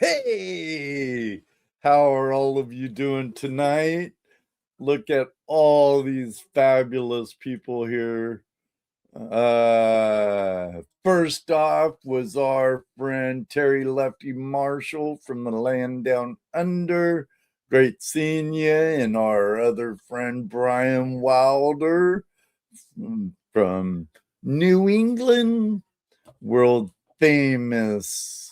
Hey, how are all of you doing tonight? Look at all these fabulous people here. First off was our friend Terry Lefty Marshall from the land down under. Great seeing you. And our other friend Brian Wilder from New England, world famous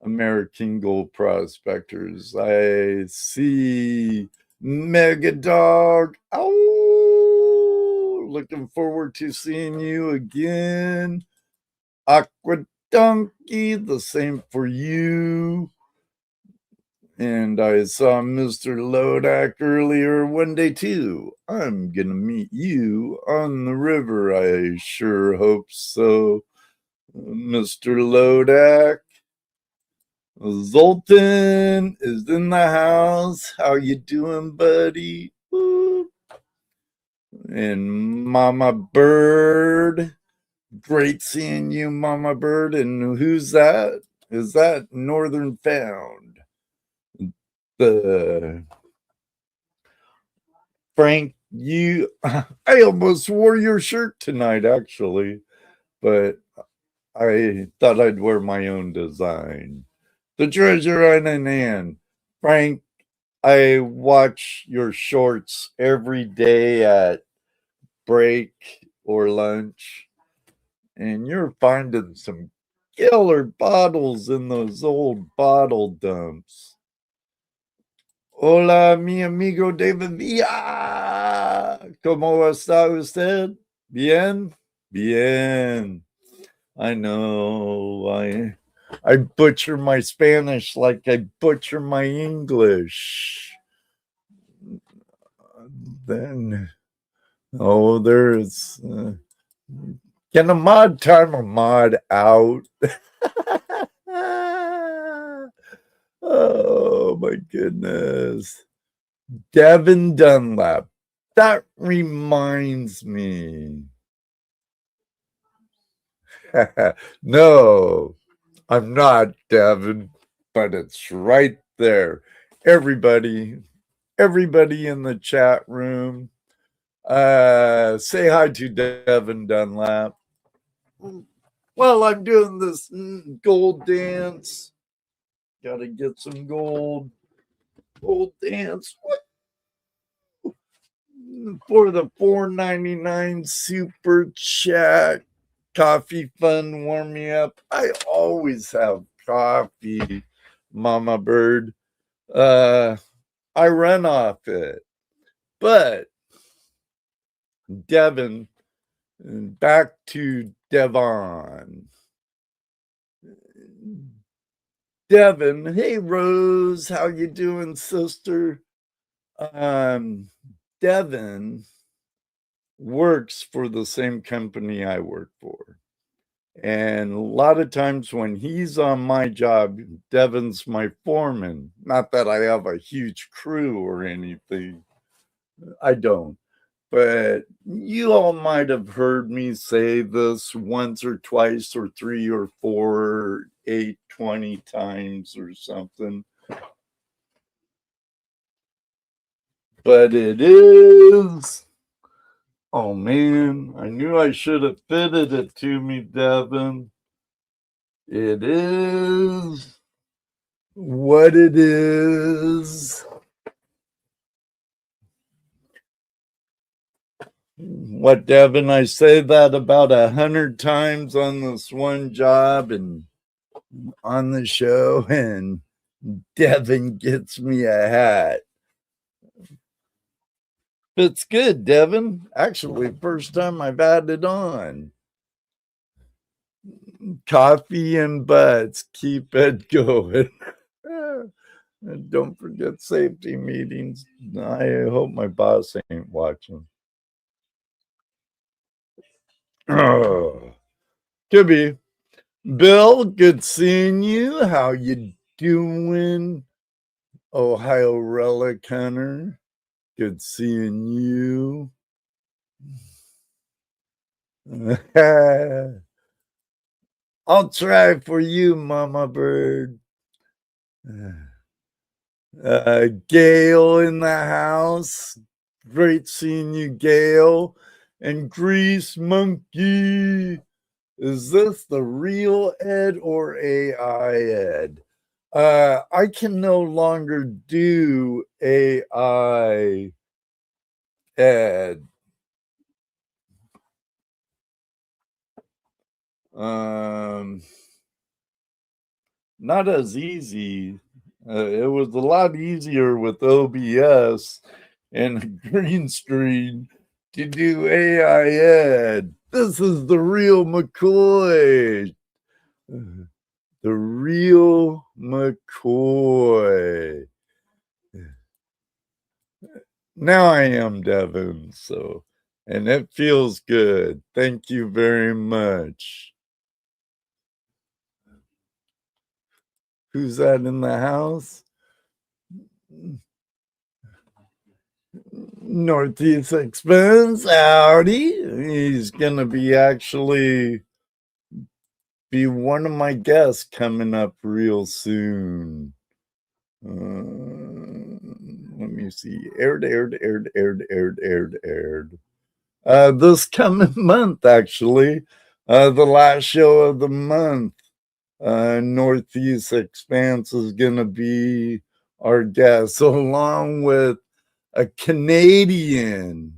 American Gold Prospectors. I see Mega Dog. Oh, looking forward to seeing you again. Aqua Donkey, the same for you. And I saw Mr. Lodak earlier one day too. I'm gonna meet you on the river. I sure hope so. Mr. Lodak. Zoltan is in the house. How you doing, buddy? Woo. And Mama Bird. Great seeing you, Mama Bird. And who's that? Is that Northern Found? The Frank, you I almost wore your shirt tonight, actually, but I thought I'd wear my own design. The Treasure Island Ann. Frank, I watch your shorts every day at break or lunch, and you're finding some killer bottles in those old bottle dumps. Hola, mi amigo David Villa. ¿Cómo está usted? Bien? Bien. I know. I butcher my Spanish like I butcher my English. Then, there's. Can a mod time a mod out? Oh my goodness. Devin Dunlap. That reminds me. No, I'm not, Devin, but it's right there. Everybody in the chat room, say hi to Devin Dunlap. Well, I'm doing this gold dance. Gotta get some gold dance. What? For the $4.99 super chat. Coffee fun, warm me up. I always have coffee, Mama Bird. I run off it. But Devin, back to Devon. Devin, hey Rose, how you doing, sister? Devin works for the same company I work for. And a lot of times when he's on my job, Devin's my foreman. Not that I have a huge crew or anything. I don't. But you all might have heard me say this once or twice or 3 or 4, 8, 20 times or something. But it is. Oh man, I knew I should have fitted it to me, Devin. It is what it is. What, Devin? I say that about 100 times on this one job and on the show, and Devin gets me a hat. It's good, Devin. Actually, first time I've had it on. Coffee and butts, keep it going. And don't forget safety meetings. I hope my boss ain't watching. Oh, could be. Bill, good seeing you. How you doing? Ohio Relic Hunter. Good seeing you. I'll try for you, Mama Bird. Gail in the house. Great seeing you, Gail. And Grease Monkey. Is this the real Ed or AI Ed? I can no longer do AI Ed. Not as easy. It was a lot easier with OBS and green screen to do AI Ed. This is the real McCoy. The real McCoy. Now I am Devin, so, and it feels good. Thank you very much. Who's that in the house? Northeast Expense, howdy. He's gonna be actually be one of my guests coming up real soon. Let me see. Aired. This coming month, actually. The last show of the month. Northeast Expanse is gonna be our guest, along with a Canadian,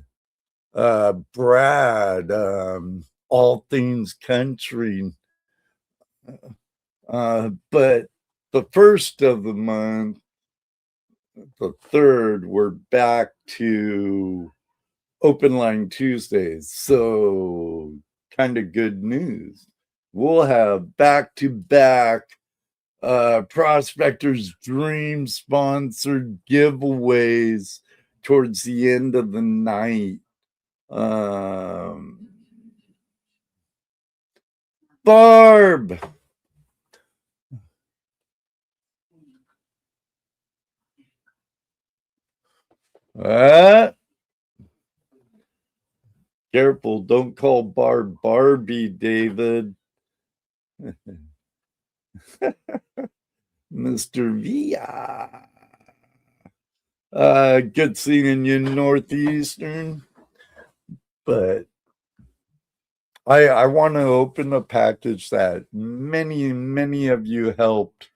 Brad, all things country. But the first of the month, the third, we're back to Open Line Tuesdays. So kind of good news. We'll have back-to-back Prospectors Dream sponsored giveaways towards the end of the night. Barb. Careful, don't call Barb Barbie, David. Mr. Via. Good seeing you, Northeastern. But I want to open a package that many of you helped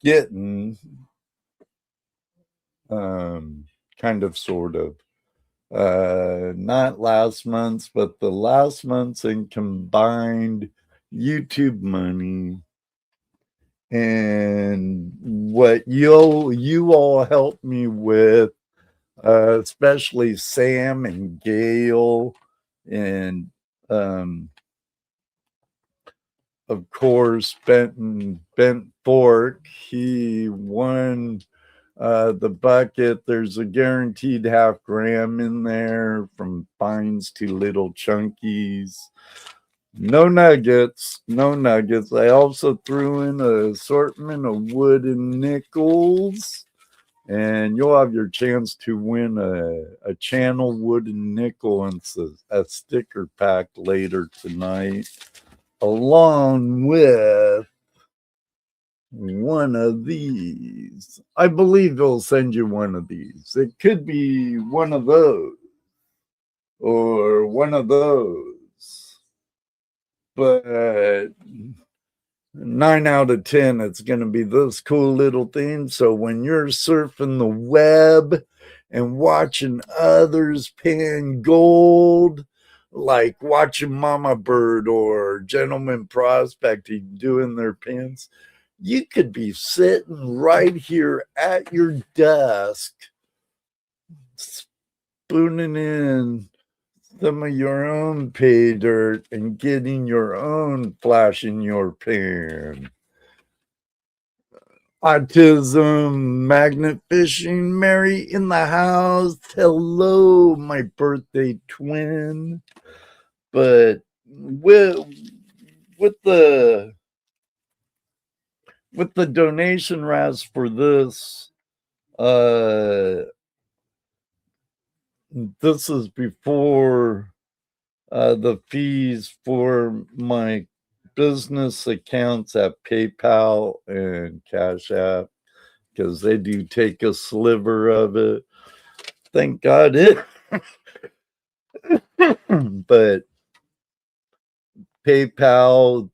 getting, kind of, sort of. Not last month's, but the last month's in combined YouTube money. And what you all helped me with, especially Sam and Gail, and of course Bent Fork. He won the bucket. There's a guaranteed $half-gram in there, from fines to little chunkies. No nuggets. I also threw in an assortment of wooden nickels, and you'll have your chance to win a channel wooden nickel and a sticker pack later tonight, along with one of these. I believe they'll send you one of these. It could be one of those or one of those, but 9 out of 10, it's going to be this cool little thing. So when you're surfing the web and watching others pan gold, like watching Mama Bird or Gentleman Prospecting doing their pins, you could be sitting right here at your desk, spooning in some of your own pay dirt and getting your own flash in your pan. Autism, magnet fishing, Mary in the house. Hello, my birthday twin. But with the donation, Raz, for this, this is before the fees for my business accounts at PayPal and Cash App because they do take a sliver of it. Thank God it. But PayPal,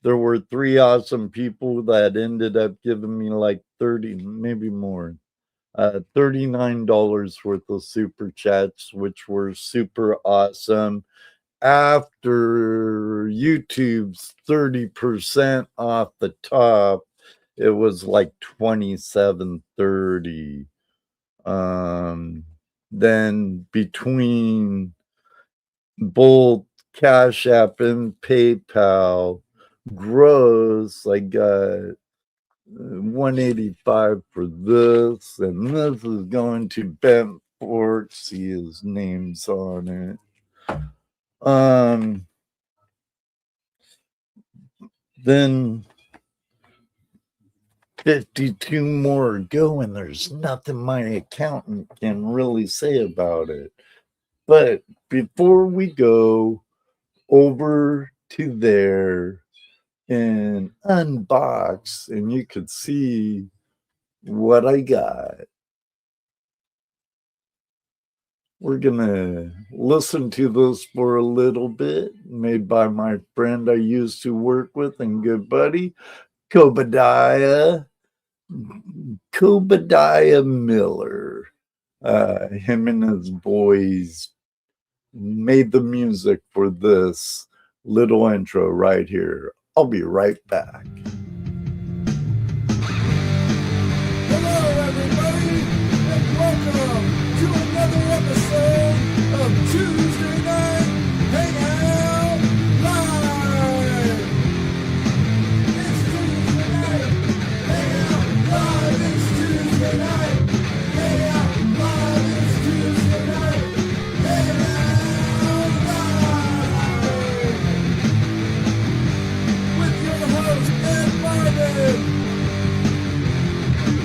there were 3 awesome people that ended up giving me like 30, maybe more, $39 worth of super chats, which were super awesome. After YouTube's 30% off the top, it was like $27.30. Then between both Cash App and PayPal gross, I got $185 for this, and this is going to Bent Fork. See his name's on it. Then 52 more go, and there's nothing my accountant can really say about it. But before we go over to there and unbox, and you could see what I got, we're gonna listen to this for a little bit, made by my friend I used to work with and good buddy, Kobadiah Miller. Him and his boys made the music for this little intro right here. I'll be right back. Hello, everybody, and welcome to another episode of Tuesday Night Hangout Live. It's Tuesday night, Hangout Live. It's Tuesday night, Hangout Live. It's Tuesday night, Hangout Live. With your host, Ed Marvin.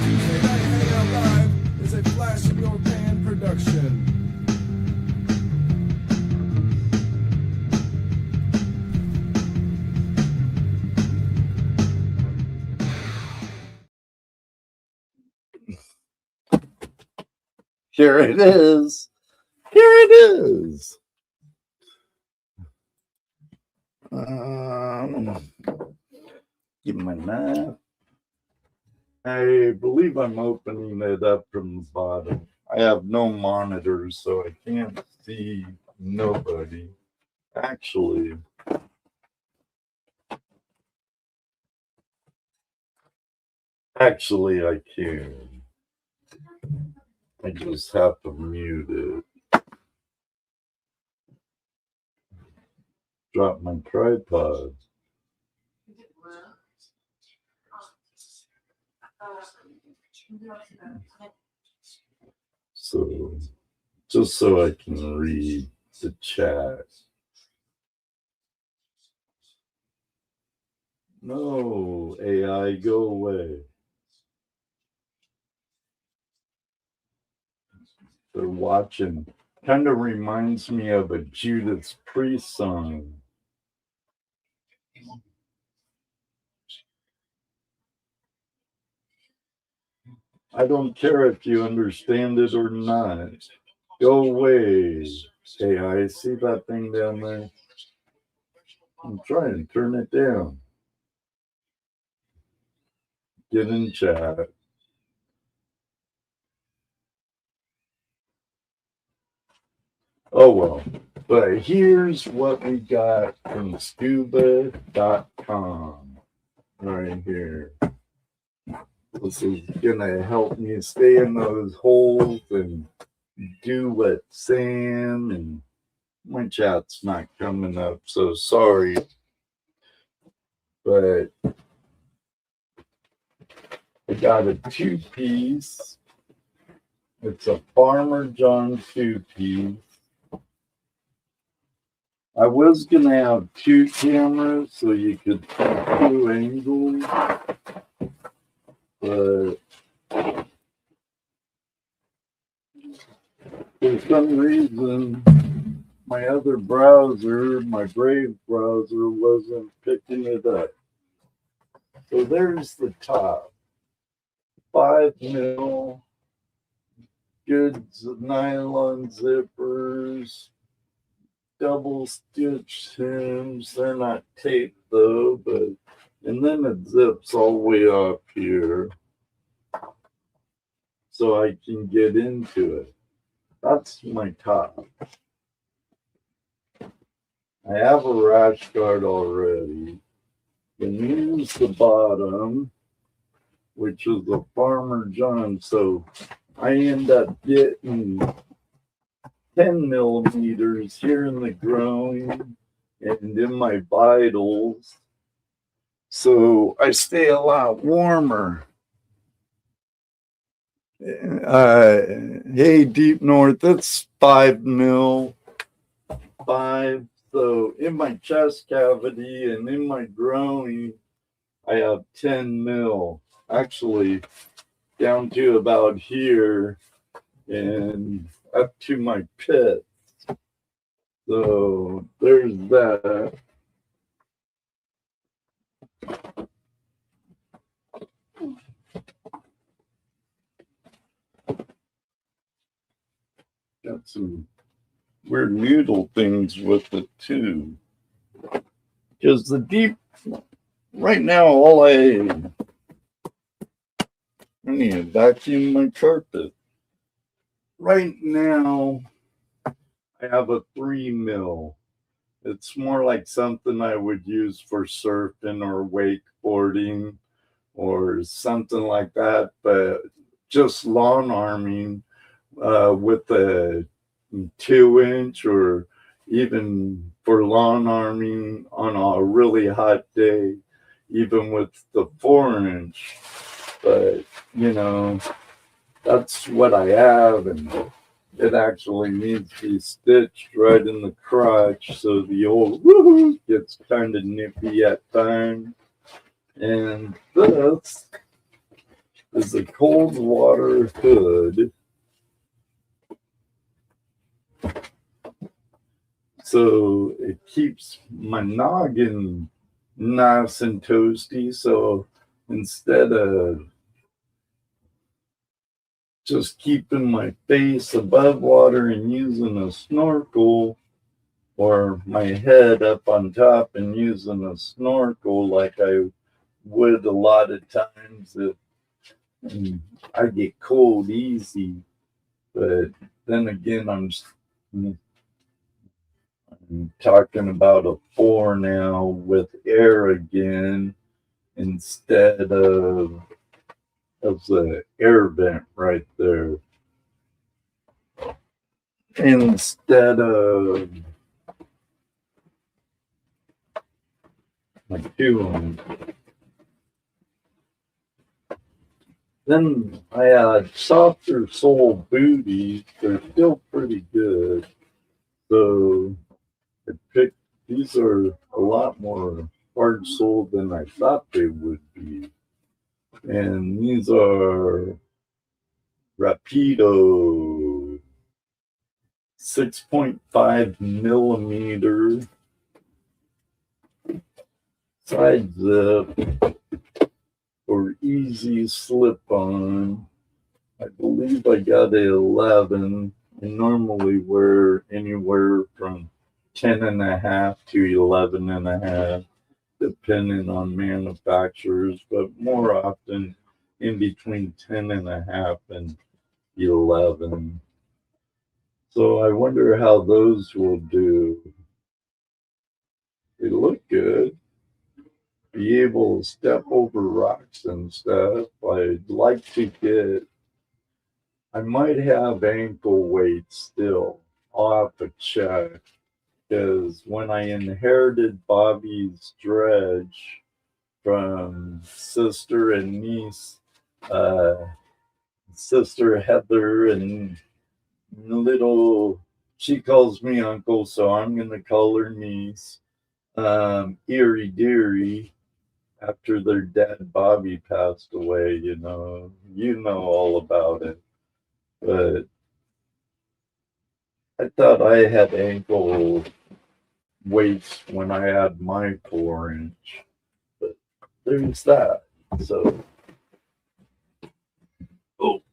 Tuesday Night Hangout Live is a Flash in Your Pan production. Here it is. Here it is. Give me my knife. I believe I'm opening it up from the bottom. I have no monitors, so I can't see nobody. Actually, I can. I just have to mute it. Drop my tripod. So, just so I can read the chat. No, AI, go away. They're watching. Kind of reminds me of a Judas Priest song. I don't care if you understand it or not. Go away. AI, see that thing down there? I'm trying to turn it down. Get in chat. Oh well. But here's what we got from scuba.com right here. This is gonna help me stay in those holes and do what Sam, and my chat's not coming up, so sorry. But I got a 2-piece. It's a Farmer John 2-piece. I was gonna have 2 cameras so you could see 2 angles, but for some reason my other browser, my Brave browser, wasn't picking it up. So there's the top. 5mm, good nylon zippers, double stitch hems. They're not taped though, but and then it zips all the way up here so I can get into it. That's my top. I have a rash guard already. And here's the bottom, which is a Farmer John. So I end up getting 10mm here in the groin and in my vitals. So I stay a lot warmer. Hey, Deep North, it's 5mm. 5. So in my chest cavity and in my groin, I have 10mm. Actually, down to about here and up to my pit. So there's that. Got some weird noodle things with it too. Because the deep, right now, I need to vacuum my carpet. Right now, I have a 3mm. It's more like something I would use for surfing or wakeboarding or something like that, but just lawn arming with a 2-inch, or even for lawn arming on a really hot day, even with the 4-inch. But, you know, that's what I have, and it actually needs to be stitched right in the crotch, so the old woohoo gets kind of nippy at times. And this is a cold water hood. So it keeps my noggin nice and toasty. So instead of just keeping my face above water and using a snorkel, or my head up on top and using a snorkel like I would a lot of times, if I get cold easy. But then again, I'm talking about a 4 now with air again, instead of the air vent right there. Instead of my 2. Then I had softer sole booties. They're still pretty good. So I picked, these are a lot more hard soled than I thought they would be. And these are Rapido 6.5mm side zip for easy slip on. I believe I got an 11. I normally wear anywhere from 10.5 to 11.5, depending on manufacturers, but more often in between 10.5 and 11. So I wonder how those will do. They look good. Be able to step over rocks and stuff. I'd like to get, I might have ankle weights still. I'll have to check, because when I inherited Bobby's dredge from sister and niece, sister Heather and little, she calls me uncle, so I'm going to call her niece, Erie Deary, after their dad Bobby passed away. You know all about it. But I thought I had ankle weights when I had my 4-inch, but there's that. So, oh,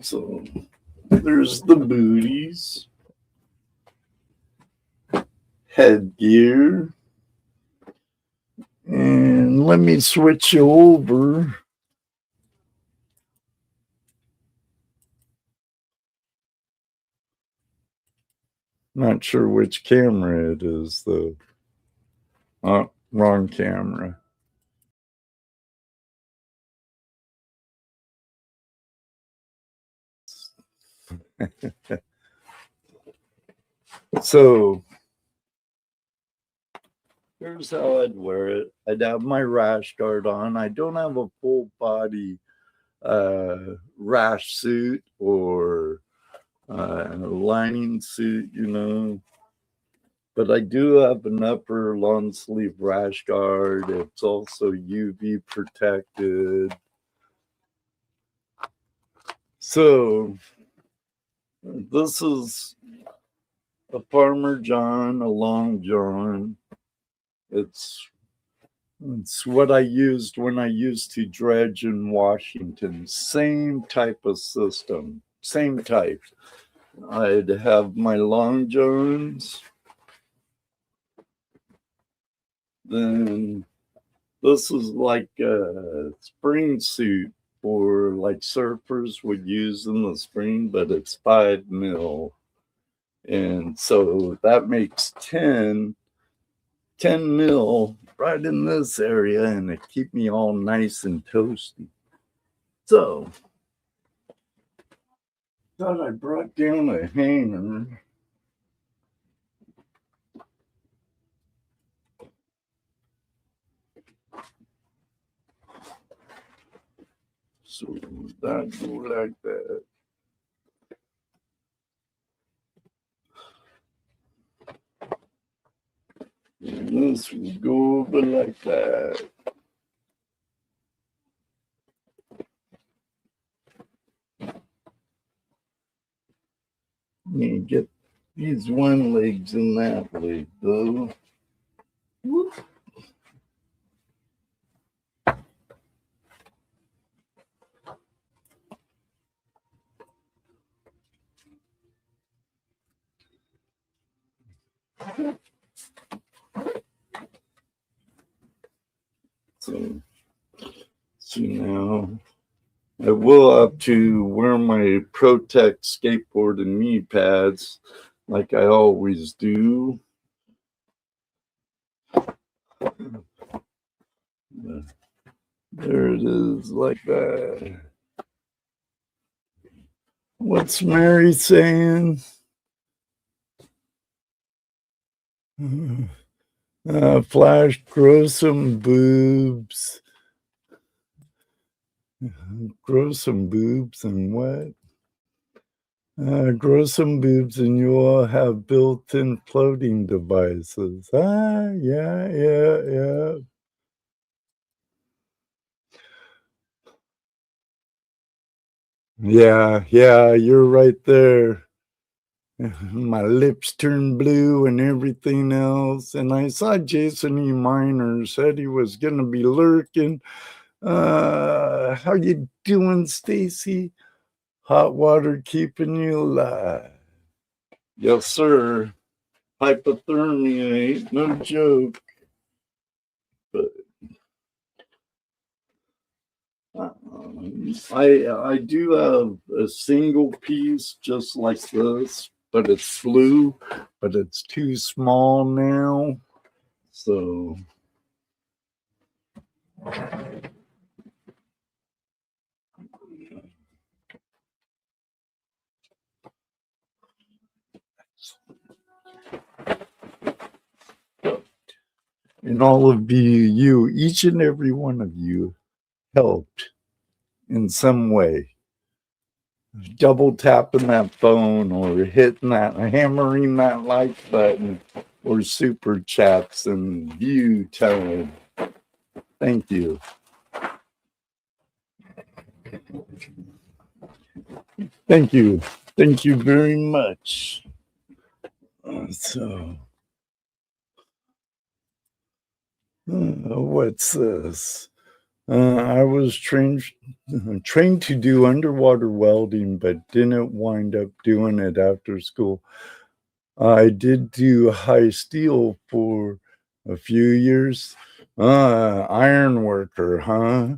so there's the booties, headgear, and let me switch you over. Not sure which camera it is, though. Oh, wrong camera. So here's how I'd wear it. I'd have my rash guard on. I don't have a full body rash suit or lining suit, you know, but I do have an upper long sleeve rash guard. It's also UV protected. So this is a Farmer John, a Long John. It's what I used when I used to dredge in Washington. Same type of system, same type. I'd have my Long Johns. Then this is like a spring suit for like surfers would use in the spring, but it's 5 mil. And so that makes 10 mil right in this area, and it keep me all nice and toasty. So thought I brought down a hanger. So that go like that. And this will go over like that. You get these one legs and that leg though. Whoop. So now I will have to wear my Protect skateboard and knee pads like I always do. There it is, like that. What's Mary saying? Flash, grow some boobs. Grow some boobs and what? Grow some boobs and you will have built-in floating devices. Yeah. Yeah, you're right there. My lips turned blue and everything else. And I saw Jason E. Miner said he was going to be lurking. How you doing, Stacy? Hot water keeping you alive. Yes, sir. Hypothermia ain't no joke. But I do have a single piece just like this, but it's blue, but it's too small now. So and all of you, each and every one of you helped in some way. Double tapping that phone or hitting that, hammering that like button or super chats and view time. Thank you. Thank you. Thank you very much. So, what's this? I was trained to do underwater welding, but didn't wind up doing it after school. I did do high steel for a few years. Iron worker, huh?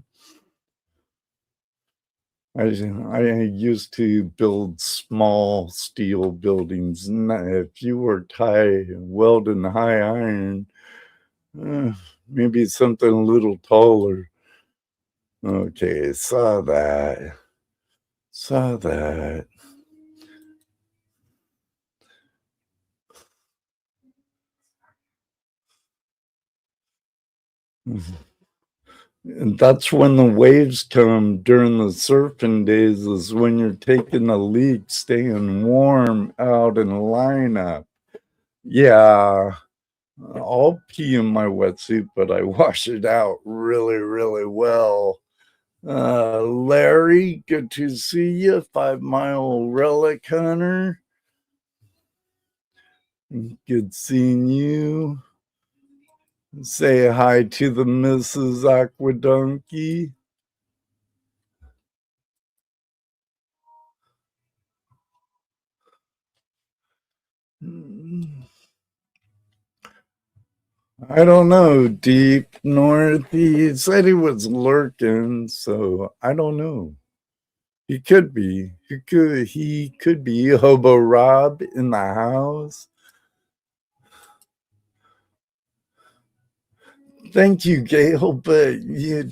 I used to build small steel buildings. If you worked welding high iron, uh, maybe something a little taller. Okay, saw that. Saw that. And that's when the waves come during the surfing days, is when you're taking a leak, staying warm out in lineup. Yeah, I'll pee in my wetsuit, but I wash it out really, really well. Larry, good to see you. 5 Mile Relic Hunter. Good seeing you. Say hi to the Mrs. Aquadonkey. I don't know. Deep North, he said he was lurking, so I don't know. He could be. He could be Hobo Rob in the house. Thank you, Gail. But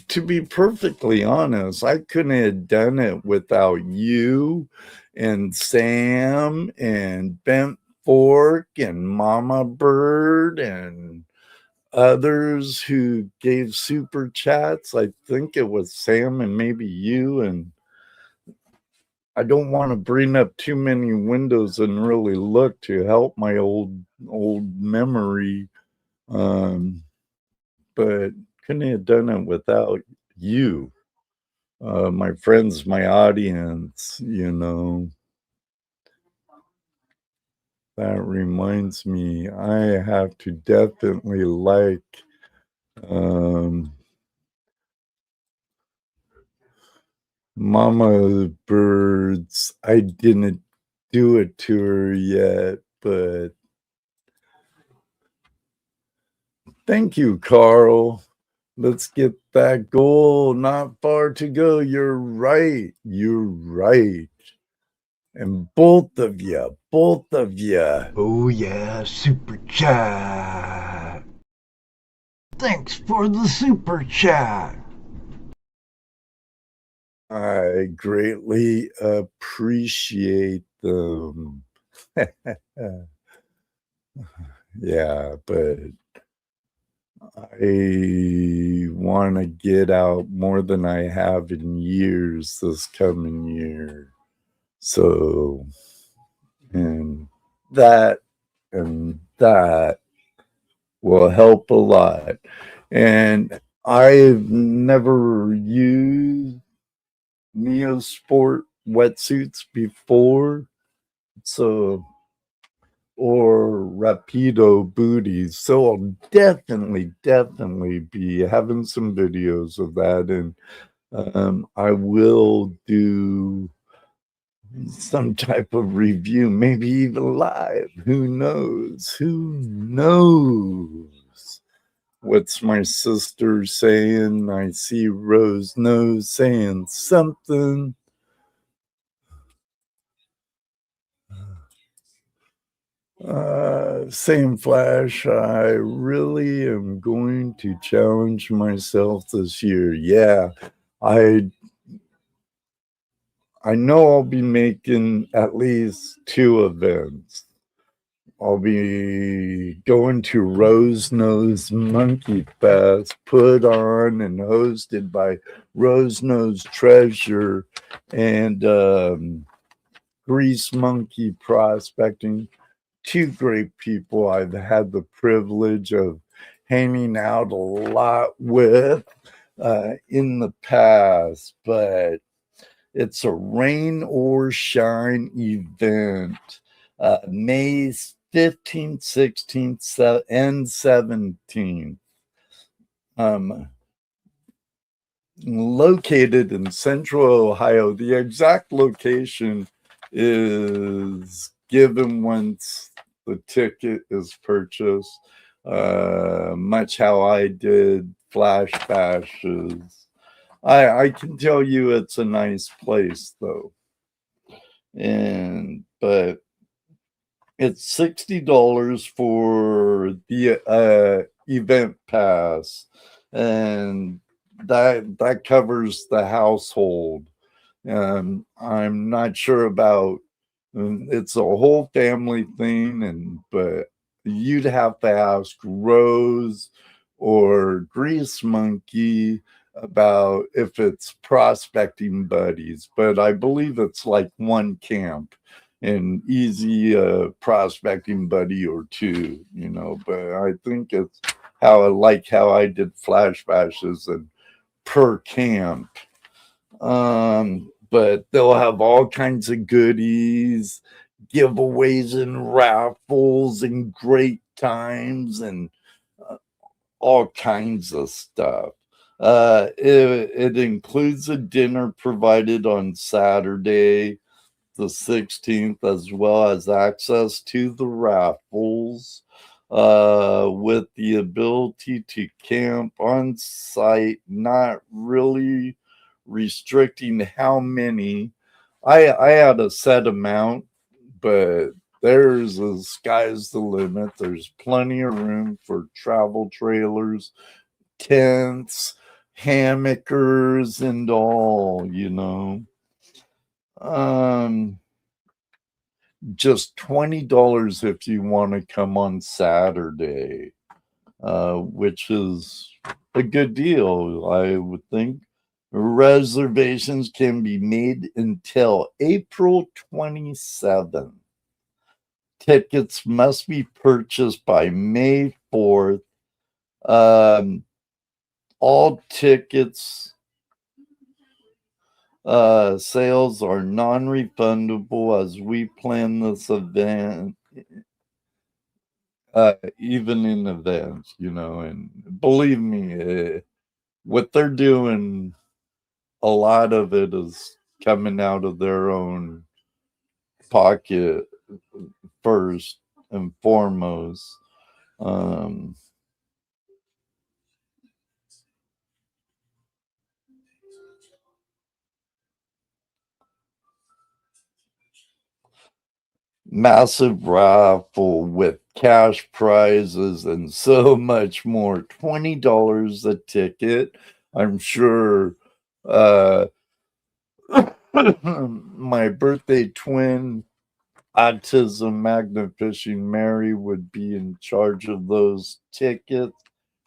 to be perfectly honest, I couldn't have done it without you and Sam and Bent Fork and Mama Bird and others who gave super chats. I think it was Sam and maybe you. And I don't want to bring up too many windows and really look to help my old memory. Um, but couldn't have done it without you, my friends, my audience. That reminds me, I have to definitely um, Mama Birds. I didn't do it to her yet, but thank you, Carl. Let's get that goal. Not far to go. You're right. You're right. And both of you. Oh, yeah, super chat. Thanks for the super chat. I greatly appreciate them. Yeah, but I want to get out more than I have in years this coming year. So, and that and that will help a lot. And I've never used Neosport wetsuits before, so or Rapido booties. So I'll definitely be having some videos of that, and I will do some type of review, maybe even live. Who knows? Who knows? What's my sister saying? I see Rose Nose saying something. Same Flash, I really am going to challenge myself this year. Yeah, I know I'll be making at least 2 events. I'll be going to Rose Nose Monkey Fest, put on and hosted by Rose Nose Treasure and Grease Monkey Prospecting. 2 great people I've had the privilege of hanging out a lot with in the past. But It's a rain or shine event. May 15th, 16th, and 17th. Located in Central Ohio. The exact location is given once the ticket is purchased, much how I did Flash Bashes. I can tell you it's a nice place though. But it's $60 for the event pass, and that covers the household. I'm not sure about it's a whole family thing, but you'd have to ask Rose or Grease Monkey about if it's prospecting buddies, but I believe it's like one camp and easy prospecting buddy or two, but I think it's how I did Flash Bashes and per camp. But they'll have all kinds of goodies, giveaways and raffles and great times and all kinds of stuff. It includes a dinner provided on Saturday, the 16th, as well as access to the raffles, with the ability to camp on site, not really restricting how many. I had a set amount, but there's a sky's the limit. There's plenty of room for travel trailers, tents, hammockers, and all, just $20 if you want to come on Saturday, which is a good deal, I would think. Reservations can be made until April 27th. Tickets must be purchased by May 4th. All tickets sales are non-refundable as we plan this event even in advance, and believe me, what they're doing, a lot of it is coming out of their own pocket first and foremost. Massive raffle with cash prizes and so much more. $20 a ticket. I'm sure my birthday twin, Autism Magnifishing Mary, would be in charge of those tickets.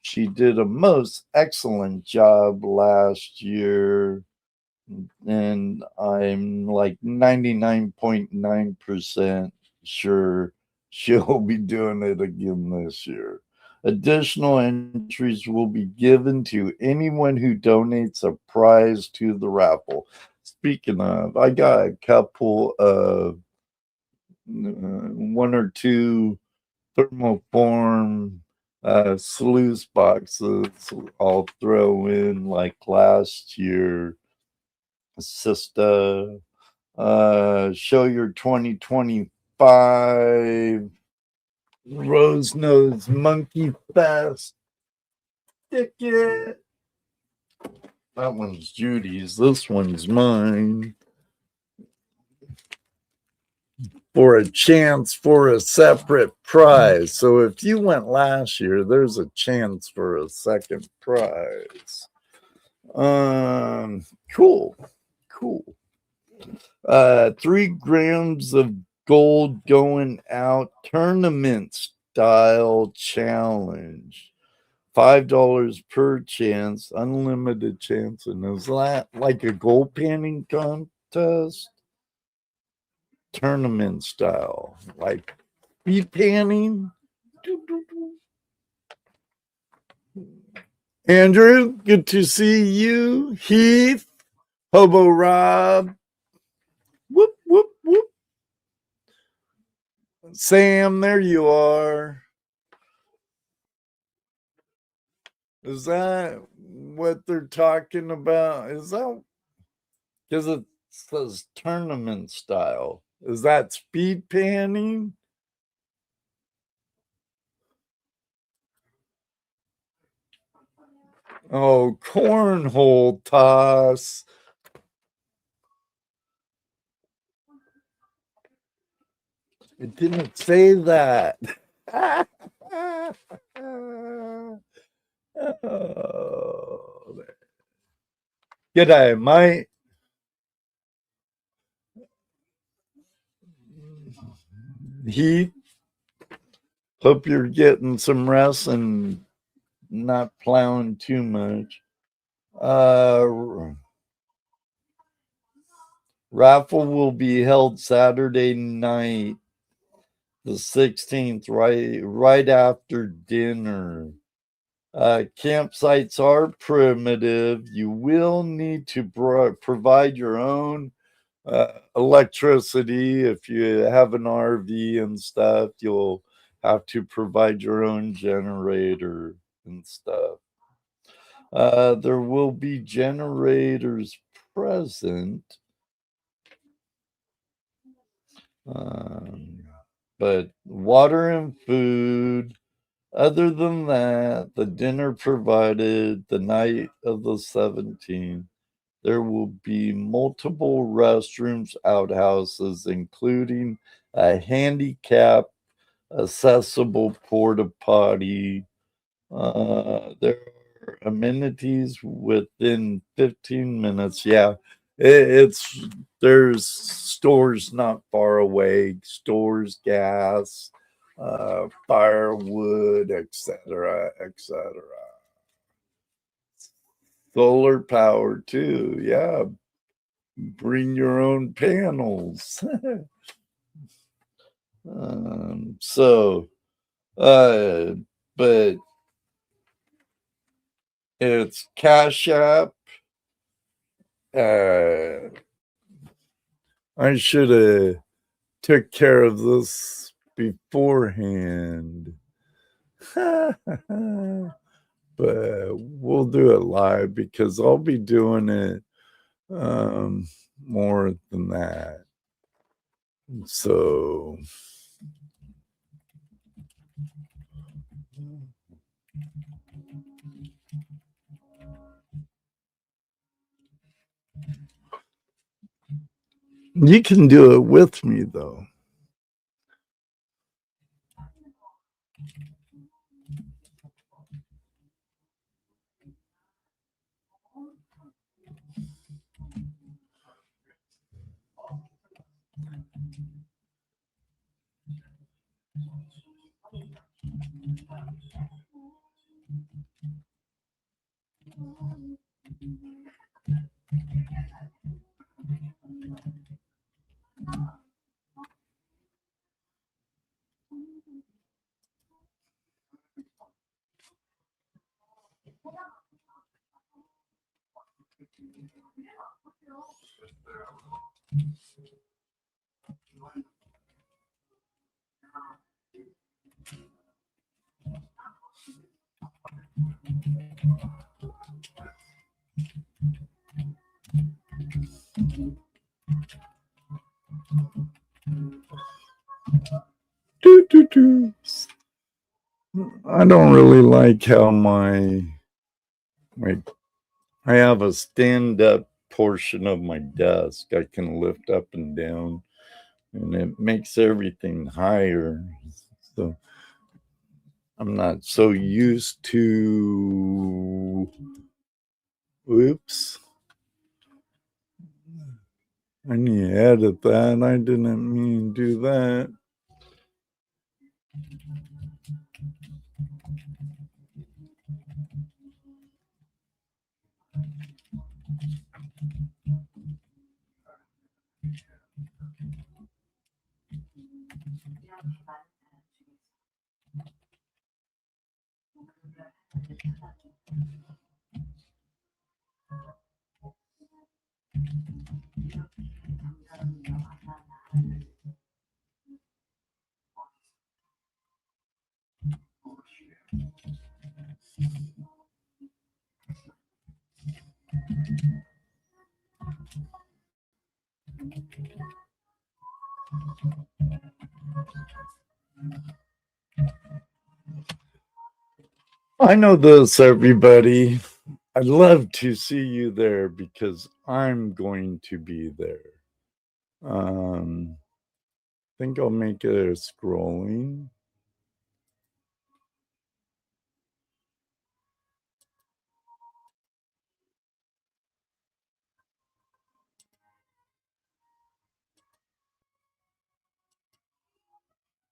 She did a most excellent job last year, and I'm like 99.9% sure she'll be doing it again this year. Additional entries will be given to anyone who donates a prize to the raffle. Speaking of, I got a couple of one or two thermoform sluice boxes I'll throw in like last year. Sister, show your 2025 Rose Nose Monkey Fest ticket. That one's Judy's. This one's mine. For a chance for a separate prize. So if you went last year, there's a chance for a second prize. Cool. 3 grams of gold going out tournament style challenge. $5 per chance, unlimited chance. And is that like a gold panning contest? Tournament style, like bead panning. Andrew, good to see you. Heath, Hobo Rob, Sam, there you are. Is that what they're talking about? Is that because it says tournament style? Is that speed panning? Oh, cornhole toss. It didn't say that. Oh, g'day, mate. Heath, hope you're getting some rest and not plowing too much. Raffle will be held Saturday night, the 16th, right after dinner. Campsites are primitive. You will need to provide your own electricity. If you have an RV and stuff, you'll have to provide your own generator and stuff. There will be generators present, but water and food. Other than that, the dinner provided the night of the 17th. There will be multiple restrooms, outhouses, including a handicap accessible porta potty. There are amenities within 15 minutes. Yeah, it's there's stores not far away, stores, gas, firewood, etc., etc. Solar power too. Yeah, bring your own panels. So, uh, but it's Cash App. I should have took care of this beforehand. But we'll do it live because I'll be doing it more than that. So you can do it with me though. Doo, doo, doo. I don't really like how my I have a stand up portion of my desk I can lift up and down, and it makes everything higher. So I'm not so used to. Oops. I need to edit that. I didn't mean to do that. I know this, everybody. I'd love to see you there because I'm going to be there. I think I'll make it a scrolling.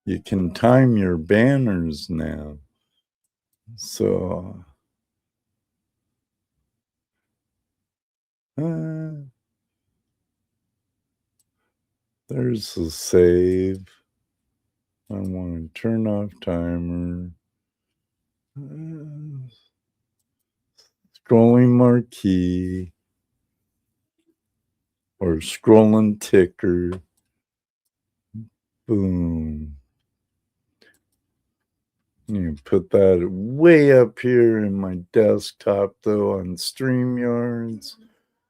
You can time your banners now. So there's a save. I want to turn off timer. Scrolling marquee or scrolling ticker. Boom. You put that way up here in my desktop, though, on StreamYards,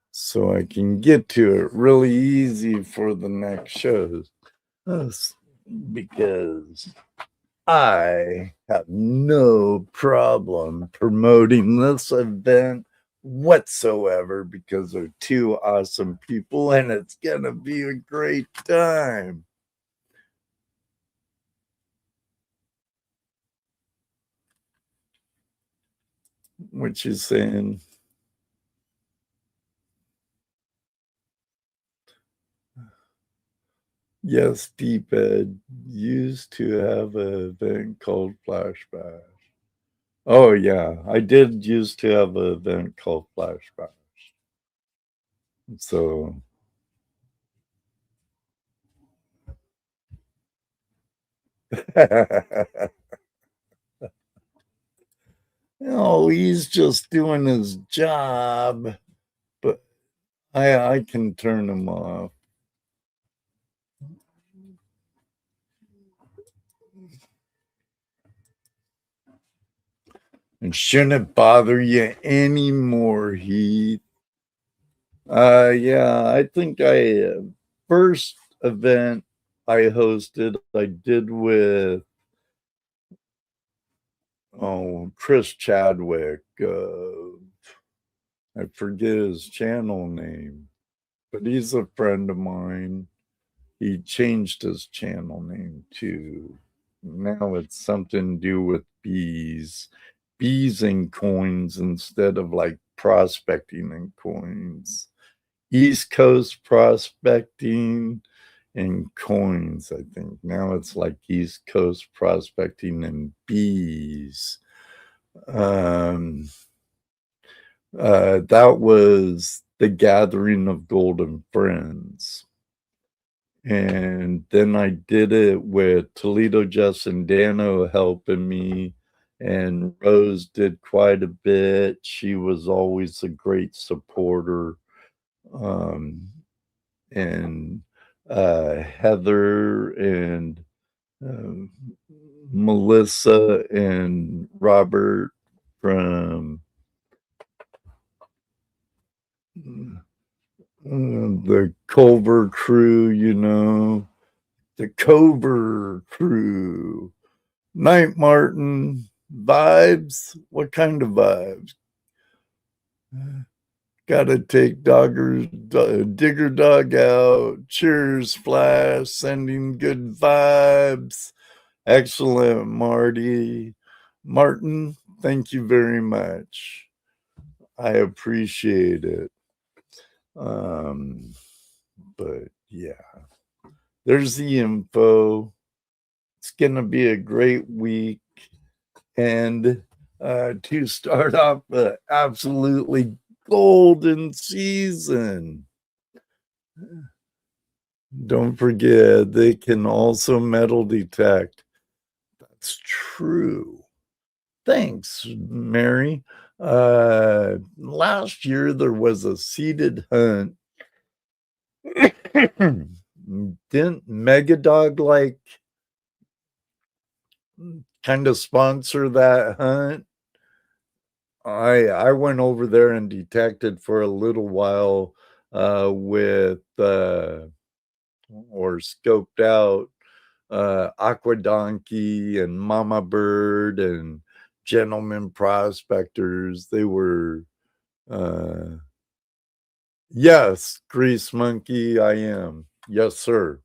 so I can get to it really easy for the next shows. Because I have no problem promoting this event whatsoever because they're two awesome people and it's gonna be a great time. What you saying? Yes, D-Pad used to have an event called Flashback. Oh yeah, I did used to have an event called Flashback. So oh, he's just doing his job, but I can turn him off. It shouldn't bother you anymore, Heath. Yeah, I think first event I hosted, I did with Chris Chadwick. I forget his channel name, but he's a friend of mine. He changed his channel name too. Now it's something to do with bees and coins instead of like prospecting and coins. East Coast prospecting and coins, I think. Now it's like East Coast prospecting and bees. That was the gathering of golden friends. And then I did it with Toledo Jess and Dano helping me. And Rose did quite a bit. She was always a great supporter. And Heather and um, Melissa and Robert from the Culver crew, the Cover crew. Night Martin, vibes? What kind of vibes? Gotta take Digger Dog out. Cheers, Flash. Sending good vibes. Excellent, Marty. Martin, thank you very much. I appreciate it. But yeah, there's the info. It's gonna be a great week. And to start off an absolutely golden season. Don't forget, they can also metal detect. That's true. Thanks, Mary. Last year there was a seated hunt. Didn't Megadog like kind of sponsor that hunt? I went over there and detected for a little while with or scoped out Aqua Donkey and Mama Bird and Gentleman Prospectors. They were, yes, Grease Monkey, I am. Yes, sir.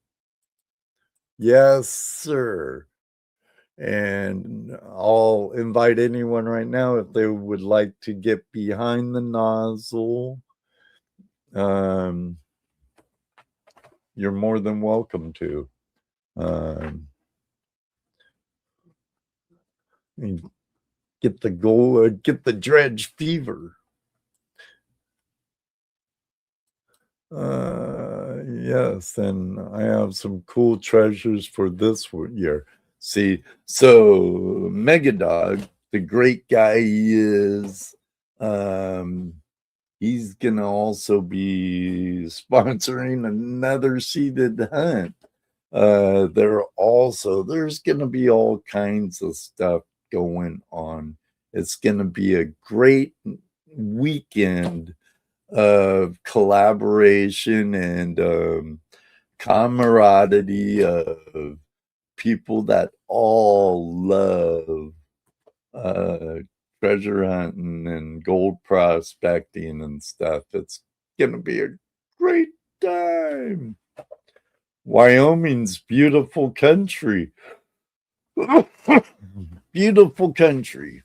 Yes, sir. And I'll invite anyone right now if they would like to get behind the nozzle. You're more than welcome to. Get the gold, get the dredge fever. Yes, and I have some cool treasures for this year. See, so Megadog, the great guy he is, he's gonna also be sponsoring another seeded hunt. There's gonna be all kinds of stuff going on. It's gonna be a great weekend of collaboration and camaraderie of people that all love treasure hunting and gold prospecting and stuff. It's gonna be a great time. Wyoming's beautiful country. Beautiful country.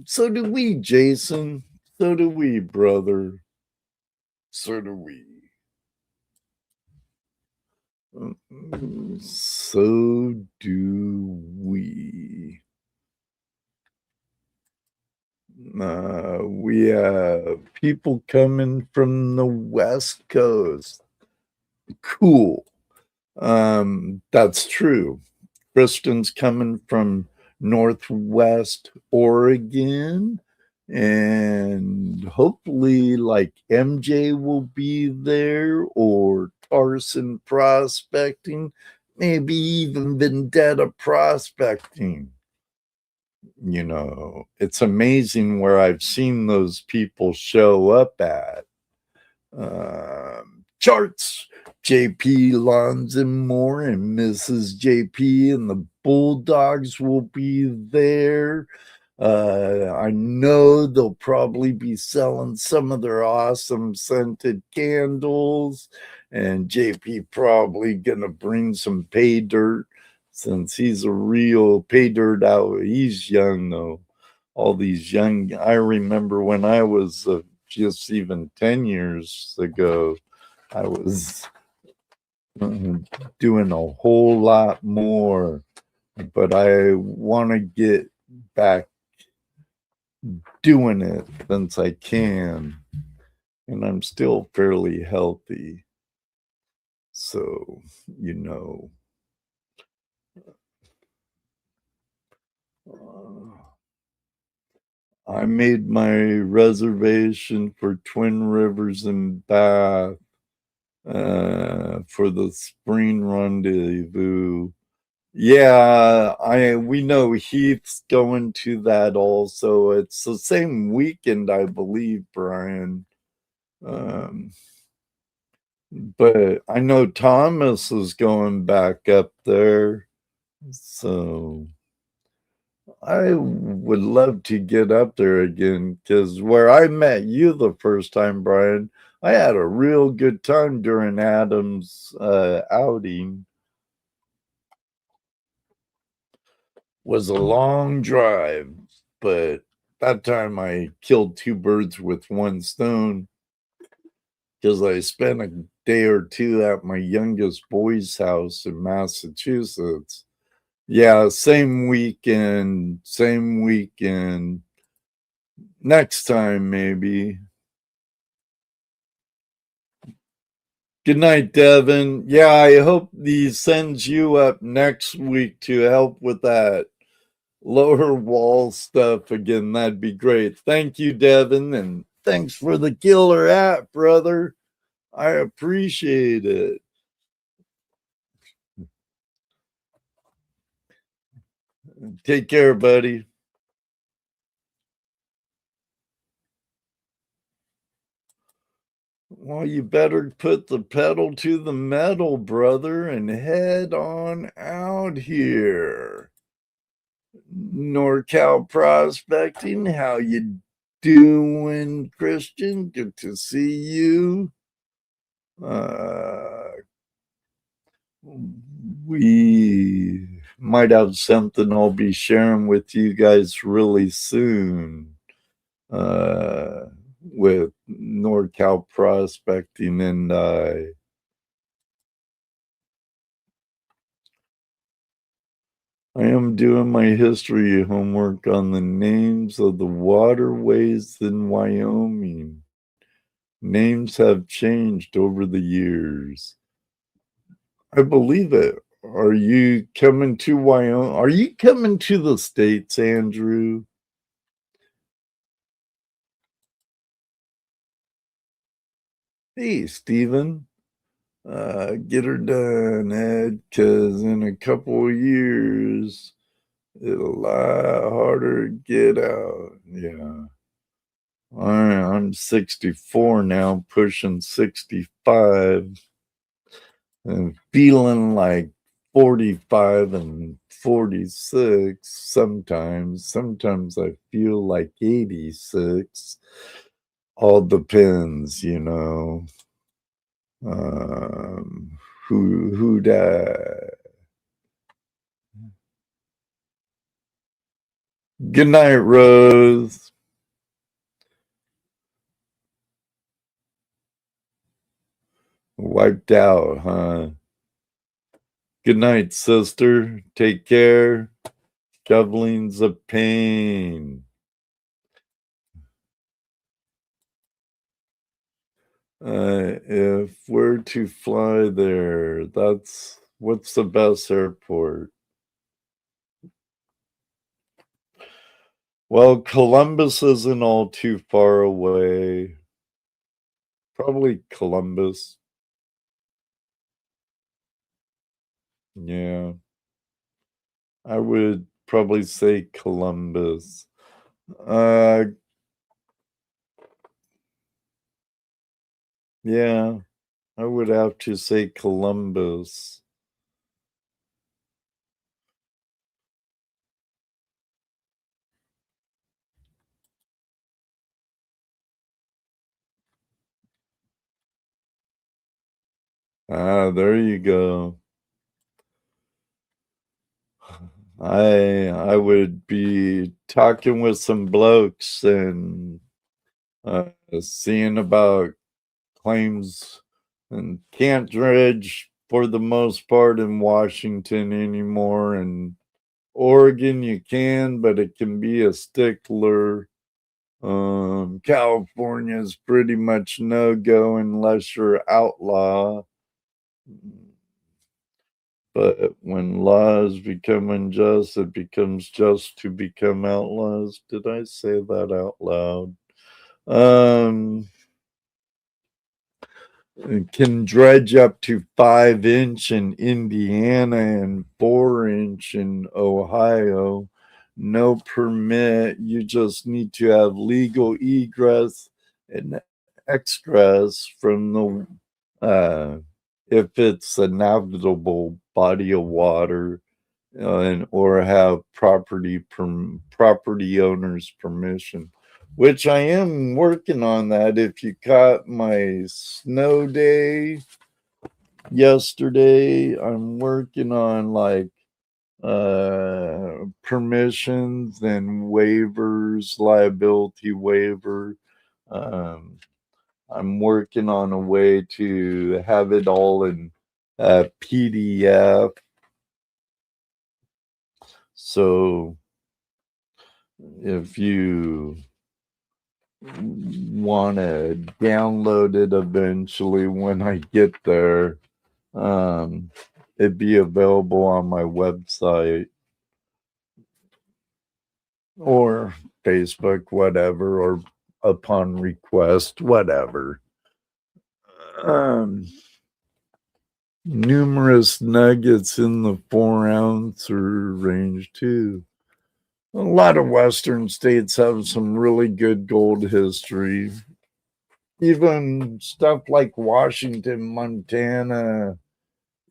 So do we, Jason. So do we, brother. So do we. So do we. We have people coming from the West Coast. Cool. That's true. Kristen's coming from Northwest Oregon, and hopefully like MJ will be there, or Tarson Prospecting, maybe even Vendetta Prospecting. You know, it's amazing where I've seen those people show up at. Charts, JP Lonzimore and Mrs. JP and the Bulldogs will be there. I know they'll probably be selling some of their awesome scented candles, and JP probably gonna bring some pay dirt since he's a real pay dirt out. He's young though. All these young, I remember when I was just even 10 years ago, I was doing a whole lot more, but I want to get back doing it since I can, and I'm still fairly healthy. So, you know, I made my reservation for Twin Rivers and Bath for the spring rendezvous. Yeah, we know Heath's going to that also. It's the same weekend, I believe, Brian. But I know Thomas is going back up there. So I would love to get up there again, because where I met you the first time, Brian, I had a real good time during Adam's outing. Was a long drive, but that time I killed two birds with one stone, because I spent a day or two at my youngest boy's house in Massachusetts. Yeah, same weekend, same weekend. Next time, maybe. Good night, Devin. Yeah, I hope he sends you up next week to help with that lower wall stuff again. That'd be great. Thank you, Devin, and thanks for the killer app, brother. I appreciate it. Take care, buddy. Well, you better put the pedal to the metal, brother, and head on out here. NorCal Prospecting, how you doing, Christian? Good to see you. We might have something I'll be sharing with you guys really soon with NorCal Prospecting and I am doing my history homework on the names of the waterways in Wyoming. Names have changed over the years. I believe it. Are you coming to Wyoming? Are you coming to the States, Andrew? Hey, Stephen. Get her done, Ed, because in a couple of years, it'll a lot harder to get out. Yeah. I'm 64 now, pushing 65, and feeling like 45 and 46 sometimes. Sometimes I feel like 86. All depends, you know. Um, who died? Good night, Rose. Wiped out, huh? Good night, sister. Take care. Shoveling's a pain. If we're to fly there, what's the best airport? Well, Columbus isn't all too far away. Probably Columbus. Yeah, I would probably say Columbus. Yeah, I would have to say Columbus. There you go. I would be talking with some blokes and seeing about claims, and can't dredge for the most part in Washington anymore. And Oregon you can, but it can be a stickler. California is pretty much no go unless you're outlaw. But when laws become unjust, it becomes just to become outlaws. Did I say that out loud? Can dredge up to 5 inch in Indiana and 4 inch in Ohio. No permit. You just need to have legal egress and extras from the if it's a navigable body of water, and or have property owner's permission, which I am working on that. If you caught my snow day yesterday, I'm working on like permissions and waivers, liability waiver. um I'm working on a way to have it all in PDF. So if you want to download it eventually when I get there, it'd be available on my website or Facebook, whatever, or upon request, whatever. Numerous nuggets in the 4 ounce range too. A lot of Western states have some really good gold history. even stuff like Washington, Montana,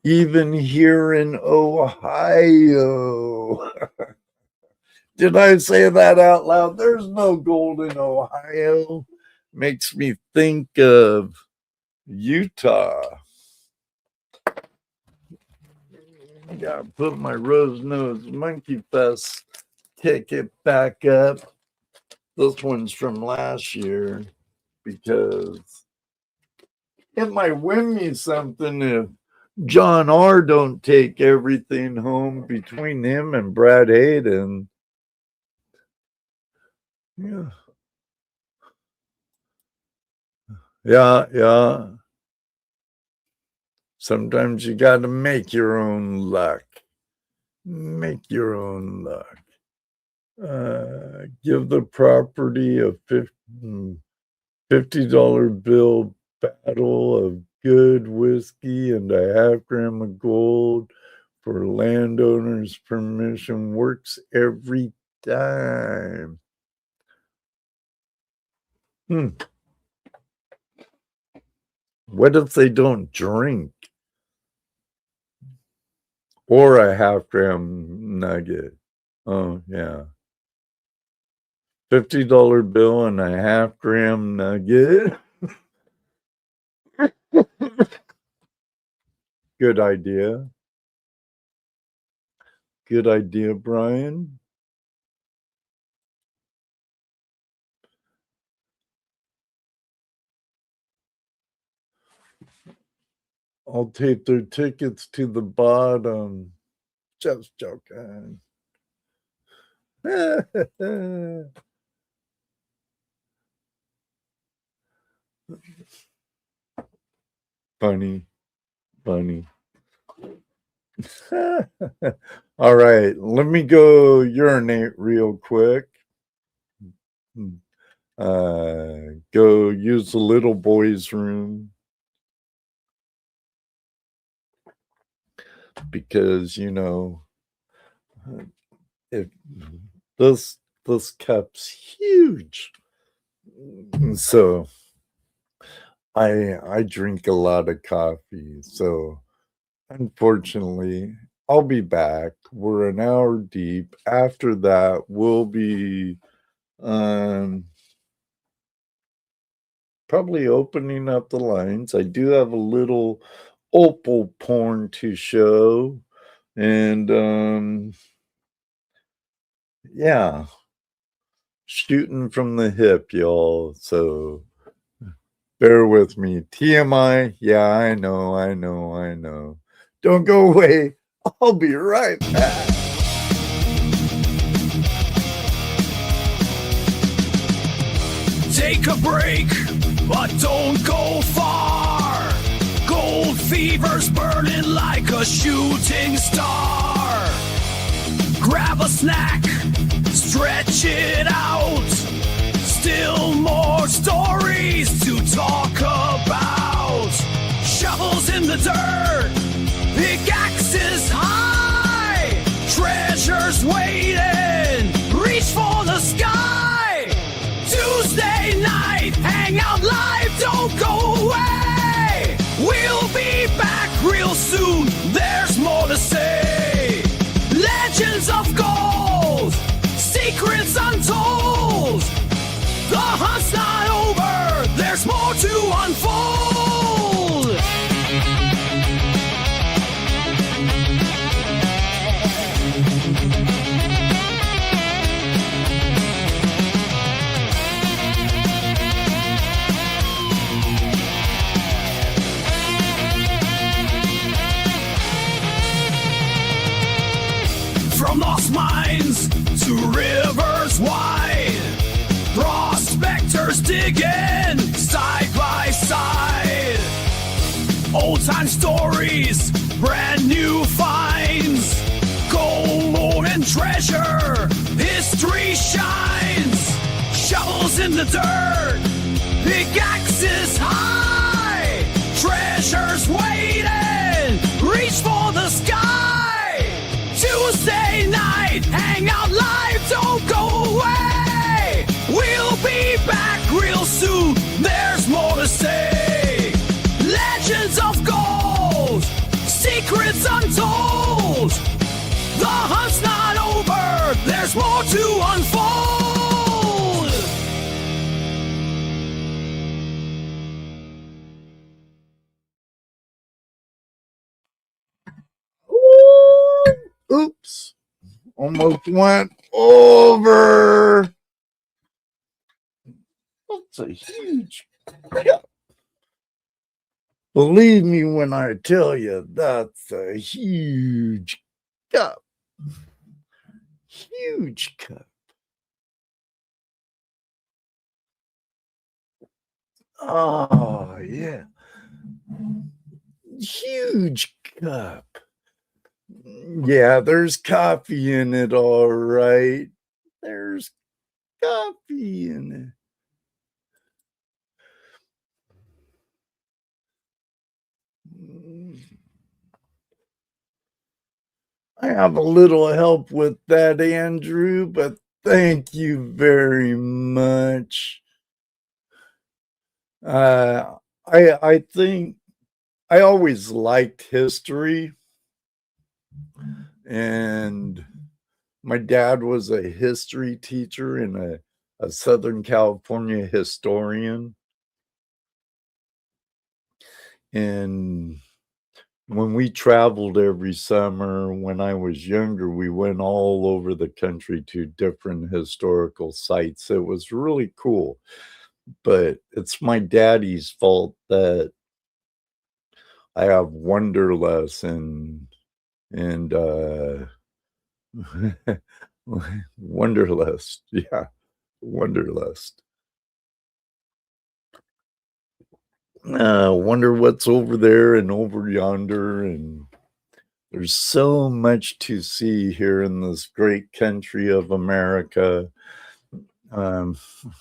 even here in Ohio. Did I say that out loud? There's no gold in Ohio. Makes me think of Utah. Gotta put my rose-nosed monkey fest ticket back up. This one's from last year because it might win me something if John R. don't take everything home between him and Brad Hayden. Yeah. Sometimes you got to make your own luck. Make your own luck. Give the property a $50 bill, battle of good whiskey and a half gram of gold for landowner's permission. Works every time. What if they don't drink? Or a half gram nugget. Oh, yeah. $50 bill and a half gram nugget. Good idea. Good idea, Brian. I'll tape their tickets to the bottom. Just joking. Funny. All right, let me go urinate real quick. Go use the little boy's room. Because, you know, if this cup's huge. So I drink a lot of coffee. So unfortunately, I'll be back. We're an hour deep. After that, we'll be probably opening up the lines. I do have a little opal porn to show. And yeah, shooting from the hip, y'all. So bear with me. TMI, yeah, I know. Don't go away. I'll be right back. Take a break, but don't go far. Gold fever's burning like a shooting star. Grab a snack, stretch it out. Still more stories to talk about. Shovels in the dirt, pickaxes high. Treasures waiting, reach for the sky. Tuesday night, Hangout Live, don't go away. We'll be back real soon, there's more to say. Legends of gold, secrets untold. The hunt's not over, there's more to unfold. From lost mines to rivers wide, prospectors digging side by side. Old time stories, brand new finds. Gold and treasure, history shines. Shovels in the dirt, pickaxes high. Treasures waiting, reach for the sky. Tuesday night, Hangout Live, don't go away. We'll be back real soon, there's more to Oops. Almost went over. That's a huge cup. Believe me when I tell you, that's a huge cup. Huge cup. Oh, yeah. Huge cup. Yeah, there's coffee in it, all right. There's coffee in it. I have a little help with that, Andrew, but thank you very much. I think I always liked history, and my dad was a history teacher and a Southern California historian. And when we traveled every summer when I was younger, we went all over the country to different historical sites. It was really cool. But it's my daddy's fault that I have wanderlust and wanderlust. Yeah, wanderlust. Wonder what's over there and over yonder, and there's so much to see here in this great country of America. Um,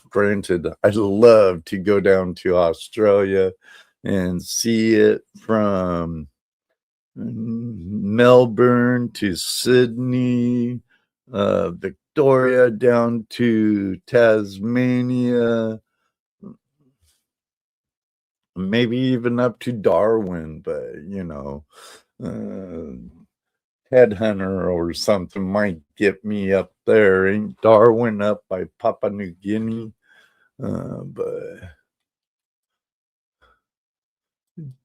Granted, I'd love to go down to Australia and see it from Melbourne to Sydney, Victoria down to Tasmania, maybe even up to Darwin, but headhunter or something might get me up there. Ain't Darwin up by Papua New Guinea? But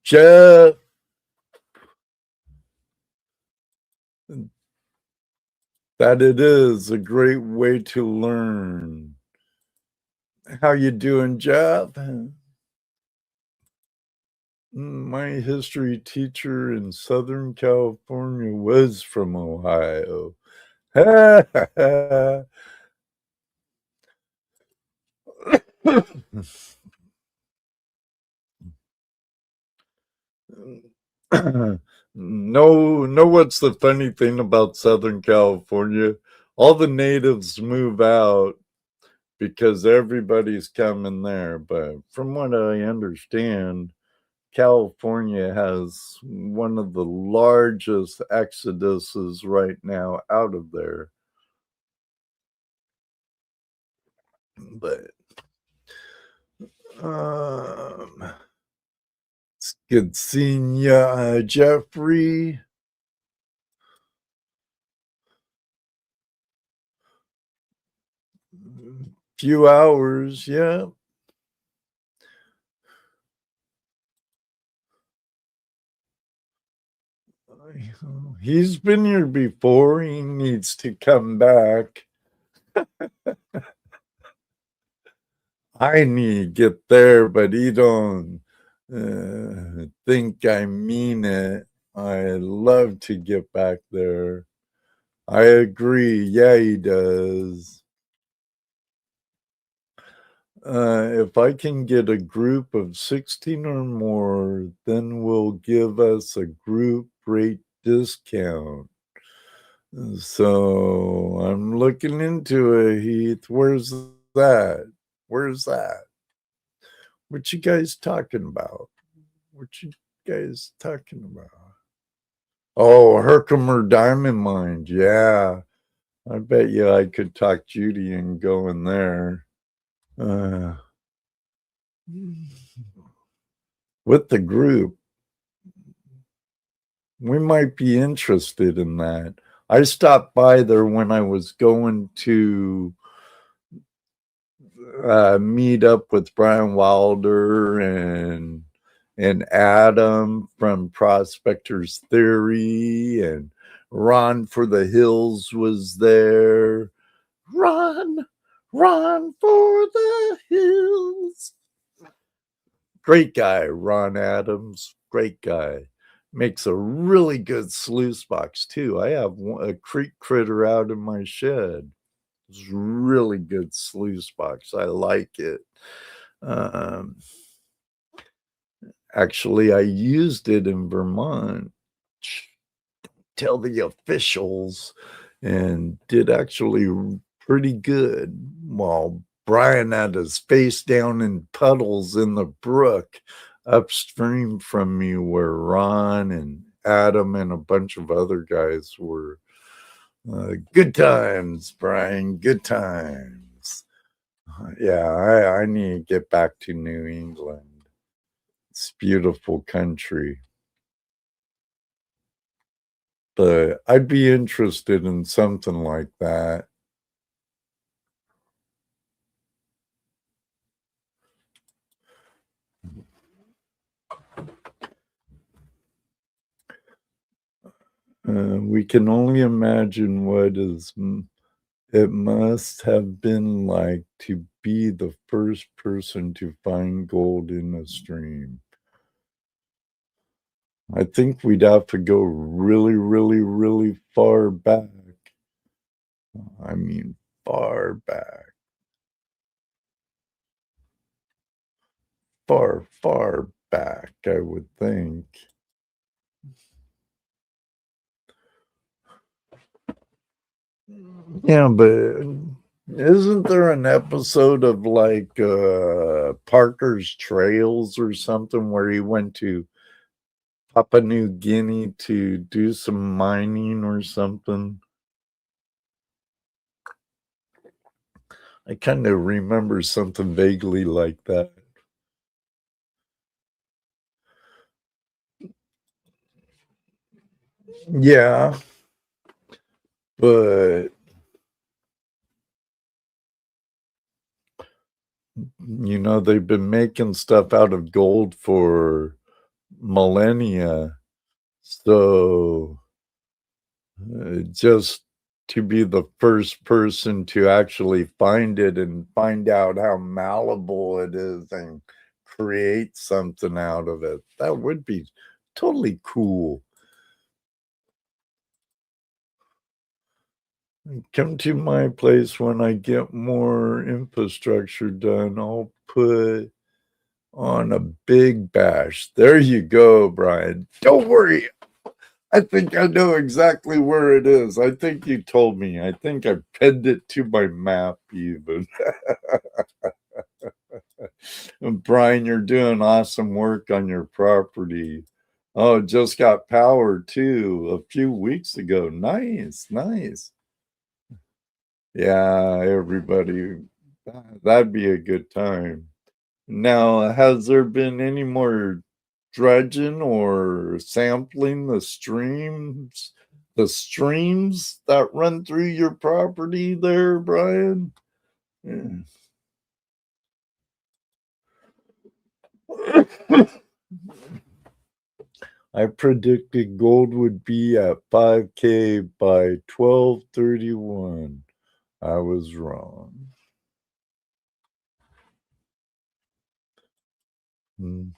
Jeff, that it is a great way to learn. How you doing, Jeff? My history teacher in Southern California was from Ohio. No, what's the funny thing about Southern California? All the natives move out because everybody's coming there. But from what I understand, California has one of the largest exoduses right now out of there. But it's good seeing you, Jeffrey. Few hours, yeah. He's been here before. He needs to come back. I need to get there, but he don't think I mean it. I love to get back there. I agree. Yeah, he does. If I can get a group of 16 or more, then we'll give us a group rate discount. So I'm looking into it, Heath. Where's that? Where's that? What you guys talking about? What you guys talking about? Oh, Herkimer Diamond Mine. Yeah. I bet you I could talk Judy and go in there. With the group. We might be interested in that. I stopped by there when I was going to meet up with Brian Wilder and Adam from Prospectors Theory and Ron for the Hills was there. Run, run for the hills. Great guy, Ron Adams. Great guy. Makes a really good sluice box, too. I have a creek critter out in my shed. It's really good sluice box. I like it. Actually, I used it in Vermont. Tell the officials, and did actually pretty good. While Brian had his face down in puddles in the brook upstream from me, where Ron and Adam and a bunch of other guys were. Good times, Brian. Good times. Yeah, I need to get back to New England. It's a beautiful country. But I'd be interested in something like that. We can only imagine what it must have been like to be the first person to find gold in a stream. I think we'd have to go really, really, really far back. I mean, far back. Far, far back, I would think. Yeah, but isn't there an episode of like Parker's Trails or something where he went to Papua New Guinea to do some mining or something? I kind of remember something vaguely like that. Yeah, but you know, they've been making stuff out of gold for millennia. So just to be the first person to actually find it and find out how malleable it is and create something out of it, that would be totally cool. Come to my place when I get more infrastructure done. I'll put on a big bash. There you go, Brian. Don't worry. I think I know exactly where it is. I think you told me. I think I pinned it to my map even. Brian, you're doing awesome work on your property. Oh, it just got power too a few weeks ago. Nice, nice. Yeah, everybody, that'd be a good time. Now, has there been any more dredging or sampling the streams that run through your property there, Brian? Yeah. I predicted gold would be at 5K by 12/31. I was wrong. Hmm.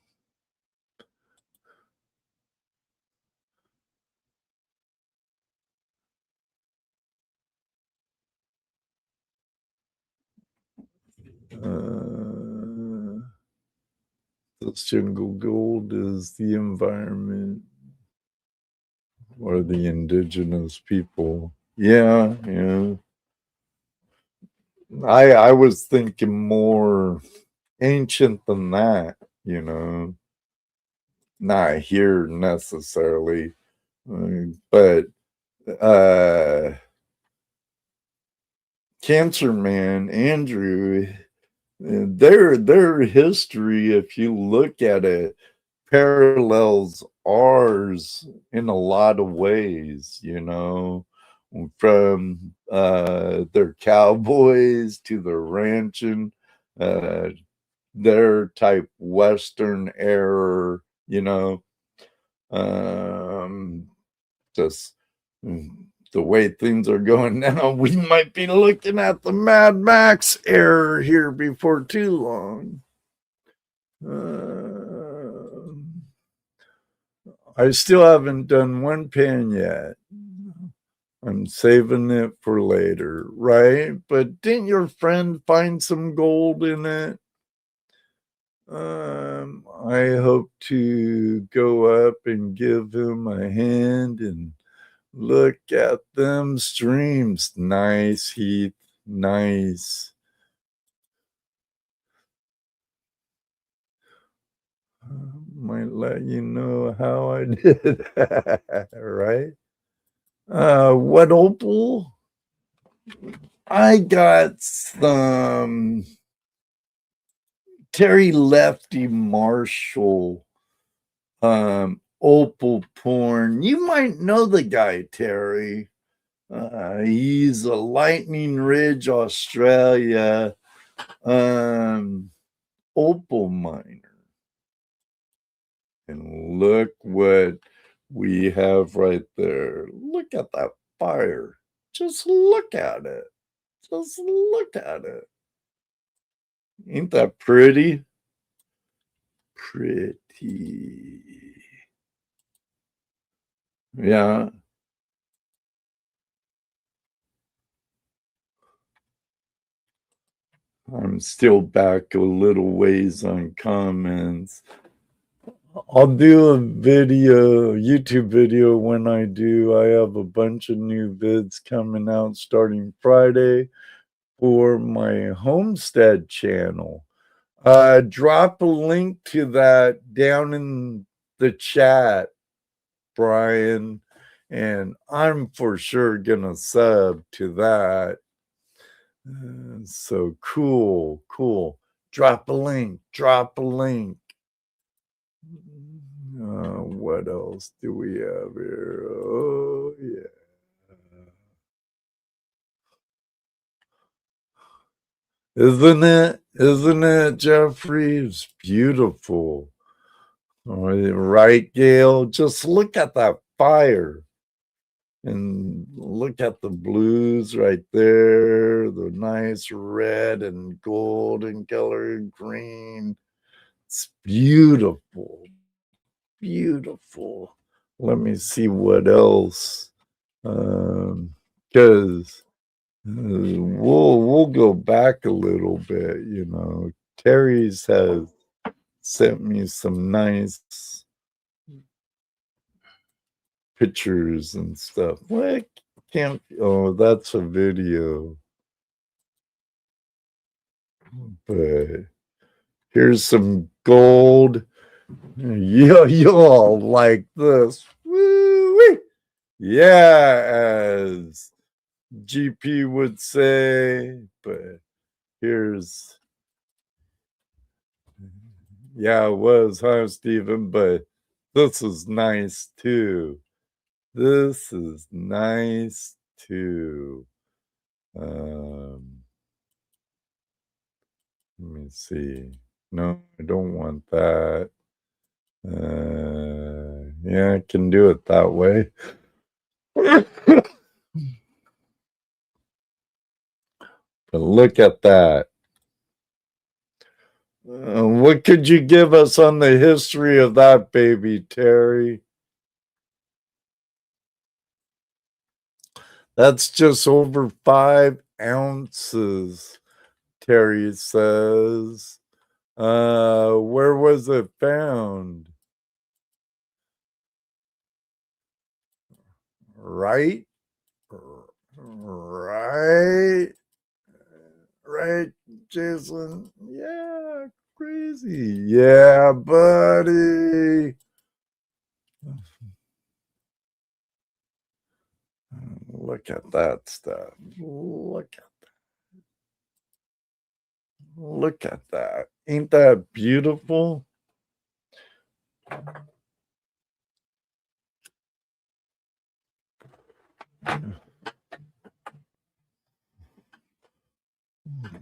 This jungle gold is the environment or the indigenous people. Yeah, yeah. I was thinking more ancient than that, you know. Not here necessarily, but Cancer Man, Andrew, their history, if you look at it, parallels ours in a lot of ways, you know, from their cowboys to their ranching, uh, their type Western era, you know, just The way things are going now, we might be looking at the Mad Max era here before too long. I still haven't done one pan yet. I'm saving it for later, right? But didn't your friend find some gold in it? I hope to go up and give him a hand and look at them streams. Nice, Heath. Nice. Might let you know how I did. Right? What opal? I got some Terry Lefty Marshall opal porn. You might know the guy, Terry. He's a Lightning Ridge, Australia opal miner. And look what we have right there. Look at that fire. Just look at it. Just look at it. Ain't that pretty? Pretty. Yeah. I'm still back a little ways on comments. I'll do a video, YouTube video when I do. I have a bunch of new vids coming out starting Friday for my homestead channel. Drop a link to that down in the chat, Brian, and I'm for sure gonna sub to that. So cool. Drop a link. What else do we have here? Oh, yeah. Isn't it, Jeffrey? It's beautiful. Right, Gail? Just look at that fire. And look at the blues right there, the nice red and golden color, green. It's beautiful. Let me see what else. Because we'll go back a little bit, you know. Terry's has sent me some nice pictures and stuff. What can't? Oh, that's a video. But here's some gold. You'll like this. Woo-wee. Yeah, as GP would say. But here's, yeah, it was, huh, Stephen? But this is nice too. This is nice too. Let me see. No, I don't want that. Yeah, I can do it that way. But look at that. What could you give us on the history of that baby, Terry? That's just over 5 ounces, Terry says. Where was it found? Right, Jason? Yeah, crazy. Yeah, buddy. Look at that stuff. Look at that. Ain't that beautiful?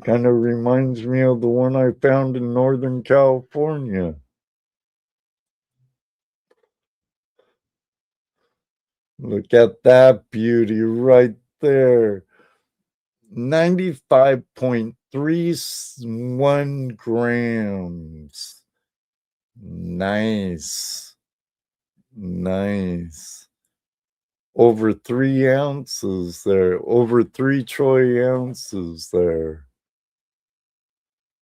Kind of reminds me of the one I found in Northern California. Look at that beauty right there. 95.31 grams. Nice. Nice. Over 3 ounces there. Over 3 troy ounces there.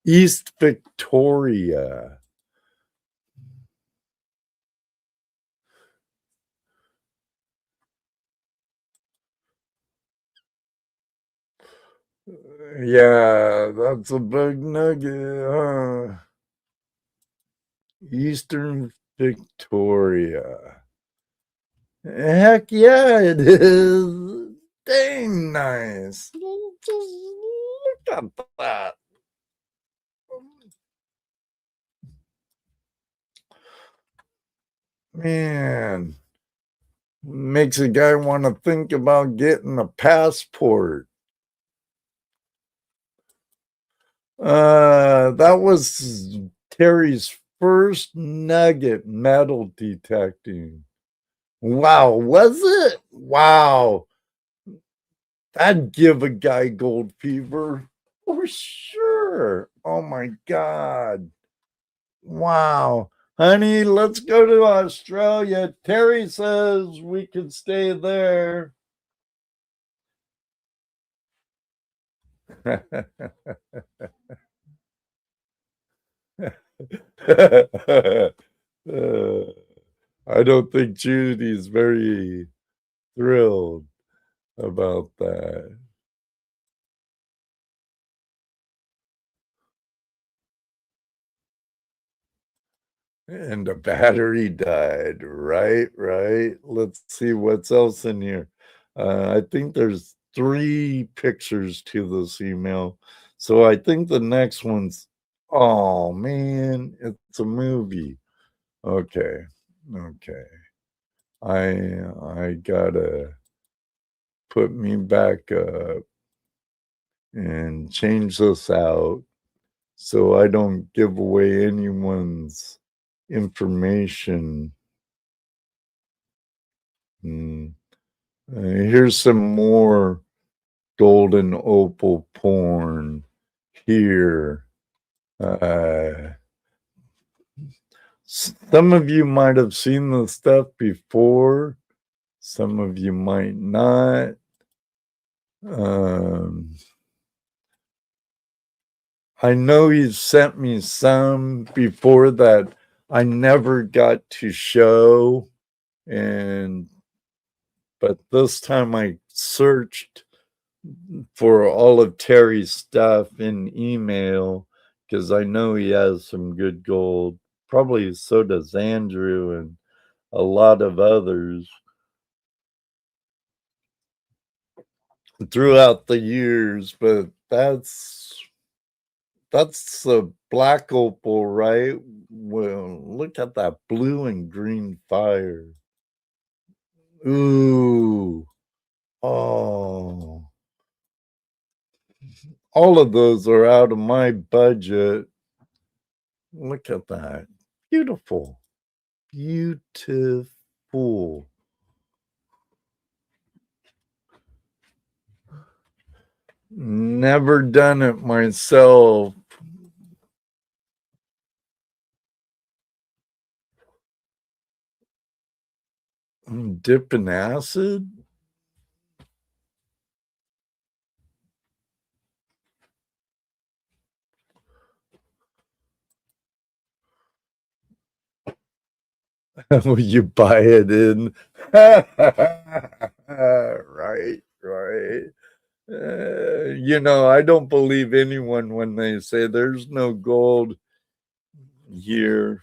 East Victoria. Yeah, that's a big nugget, huh? Eastern Victoria. Heck yeah, it is. Dang nice. Just look at that. Man, makes a guy want to think about getting a passport. That was Terry's first nugget metal detecting. Wow, was it? Wow. That'd give a guy gold fever for sure. Oh my God. Wow. Honey, let's go to Australia. Terry says we can stay there. I don't think Judy's very thrilled about that. And the battery died. Right, right. Let's see what's else in here. I think there's 3 pictures to this email. So I think the next one's, oh man, it's a movie. Okay. Okay. I gotta put me back up and change this out so I don't give away anyone's information. Here's some more golden opal porn here. Some of you might have seen this stuff before. Some of you might not. I know he's sent me some before that I never got to show, but this time I searched for all of Terry's stuff in email because I know he has some good gold. Probably so does Andrew and a lot of others throughout the years, but that's the black opal, right? Well, look at that blue and green fire. Ooh. Oh. All of those are out of my budget. Look at that. Beautiful. Beautiful. Never done it myself. Dip in acid? Will you buy it in? Right, right. I don't believe anyone when they say there's no gold here.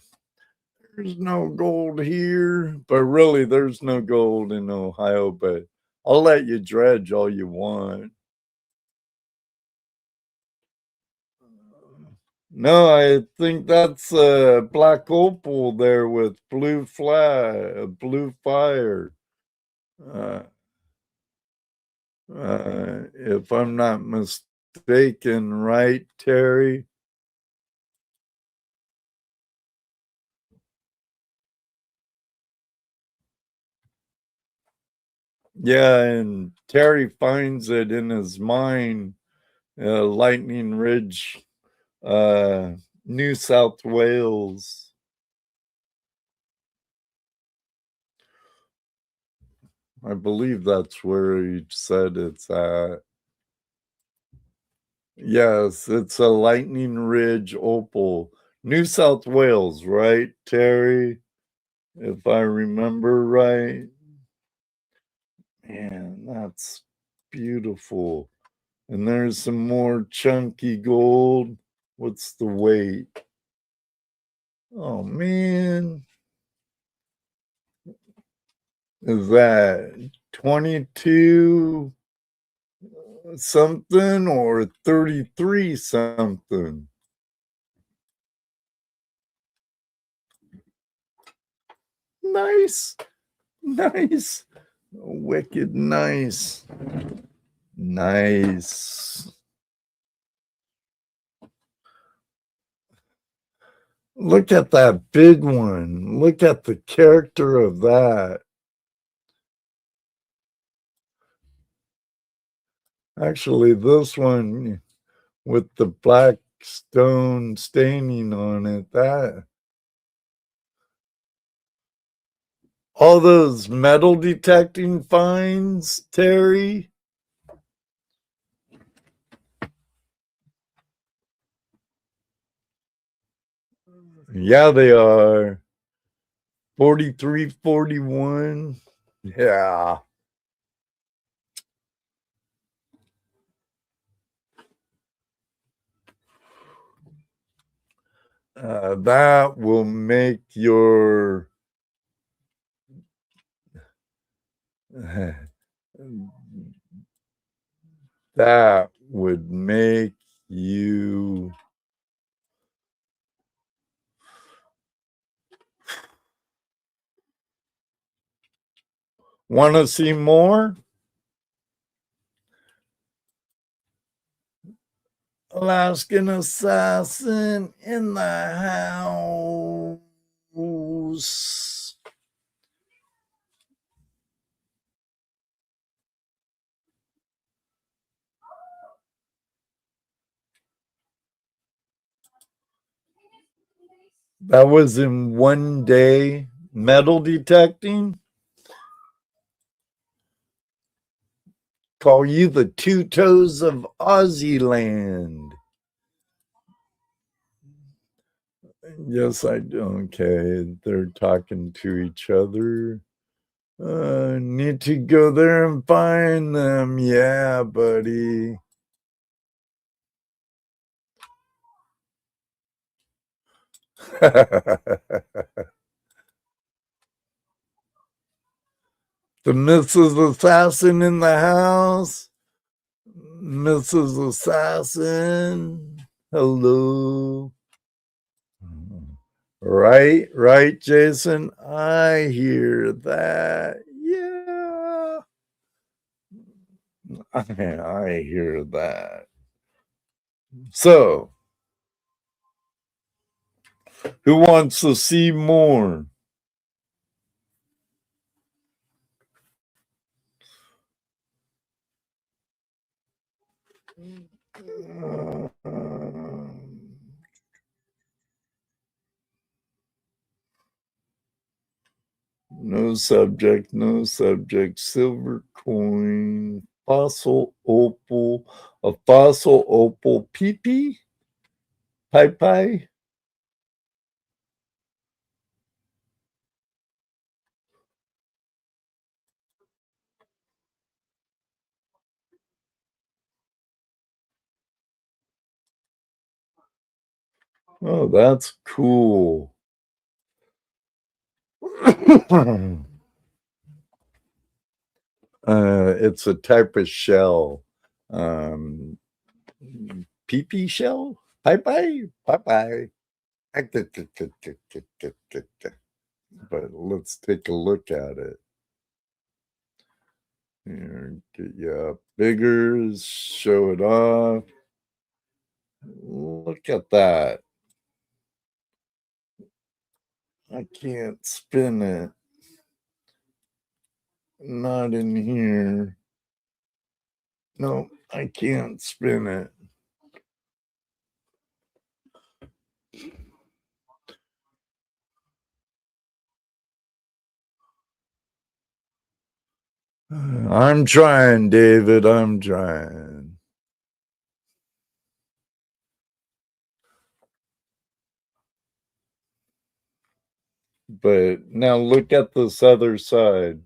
There's no gold here, but really there's no gold in Ohio, but I'll let you dredge all you want. No, I think that's black opal there with blue blue fire. Uh, if I'm not mistaken, right, Terry? Yeah, and Terry finds it in his mind, Lightning Ridge, New South Wales. I believe that's where he said it's at. Yes, it's a Lightning Ridge opal. New South Wales, right, Terry? If I remember right. Man, that's beautiful. And there's some more chunky gold. What's the weight? Oh, man. Is that 22 something or 33 something? Nice. Nice. Wicked nice. Nice. Look at that big one. Look at the character of that. Actually, this one with the black stone staining on it, that all those metal detecting finds, Terry. Yeah, they are 43, 41. Yeah. That will make your that would make you want to see more. Alaskan assassin in the house. That was in one day. Metal detecting. Call you the two toes of Aussie land. Yes, I do. Okay, they're talking to each other. Need to go there and find them. Yeah, buddy. The Mrs. Assassin in the house. Mrs. Assassin. Hello. Right, Jason. I hear that. Yeah. I hear that. So, who wants to see more? No subject, no subject. Silver coin, fossil opal, a fossil opal peepee, pie pie. Oh, that's cool. It's a type of shell. Um, Pee shell? Bye bye. Bye bye. But let's take a look at it. Here, get you up bigger, show it off. Look at that. I can't spin it. not in here. No, I can't spin it. I'm trying, David. I'm trying. But now look at this other side.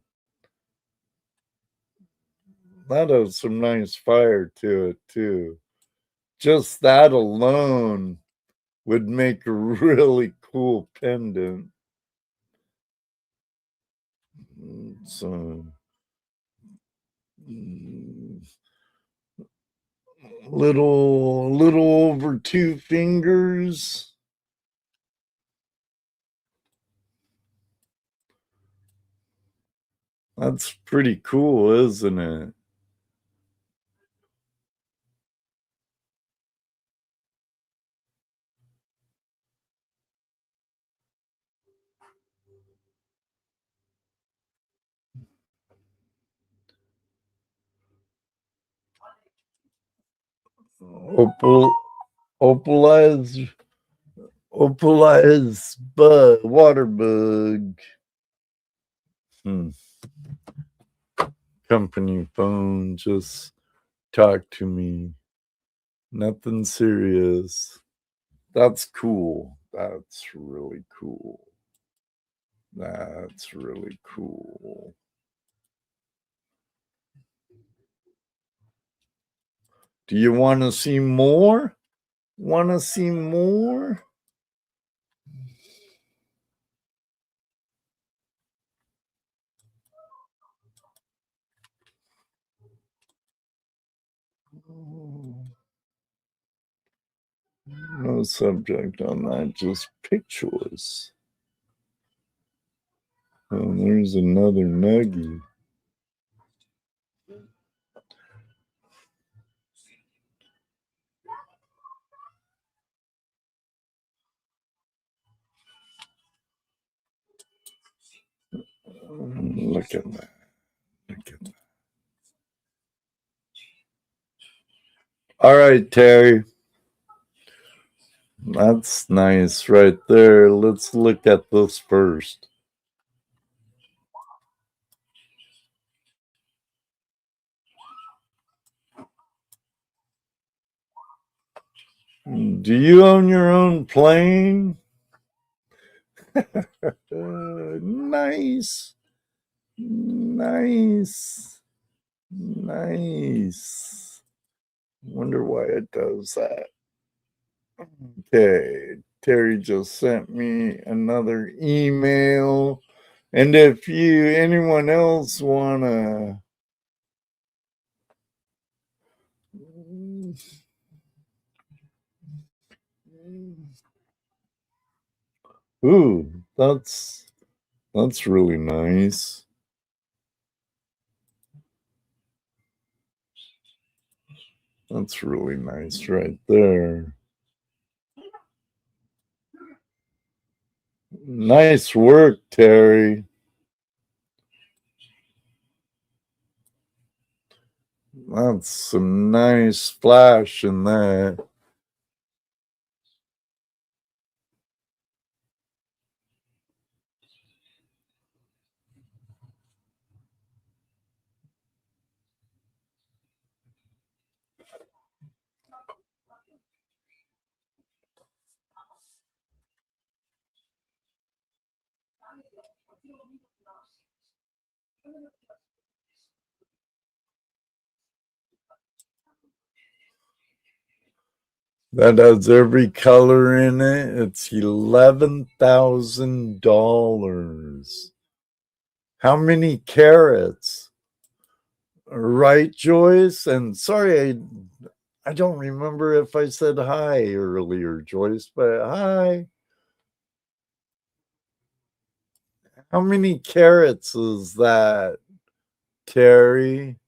That has some nice fire to it, too. Just that alone would make a really cool pendant. So, little over 2 fingers. That's pretty cool, isn't it? Opalized water bug. Company phone, just talk to me. Nothing serious. That's cool. That's really cool. That's really cool. Do you want to see more? Want to see more? No subject on that, just pictures. Oh, there's another nuggie. Look at that. Look at that. All right, Terry. That's nice right there. Let's look at this first. Do you own your own plane? Nice. Nice. Nice. Wonder why it does that. Okay. Terry just sent me another email. And if anyone else wanna ooh, that's really nice. That's really nice right there. Nice work, Terry. That's some nice flash in that. That has every color in it. It's $11,000. How many carats? Right, Joyce? And sorry, I don't remember if I said hi earlier, Joyce, but hi. How many carats is that, Terry?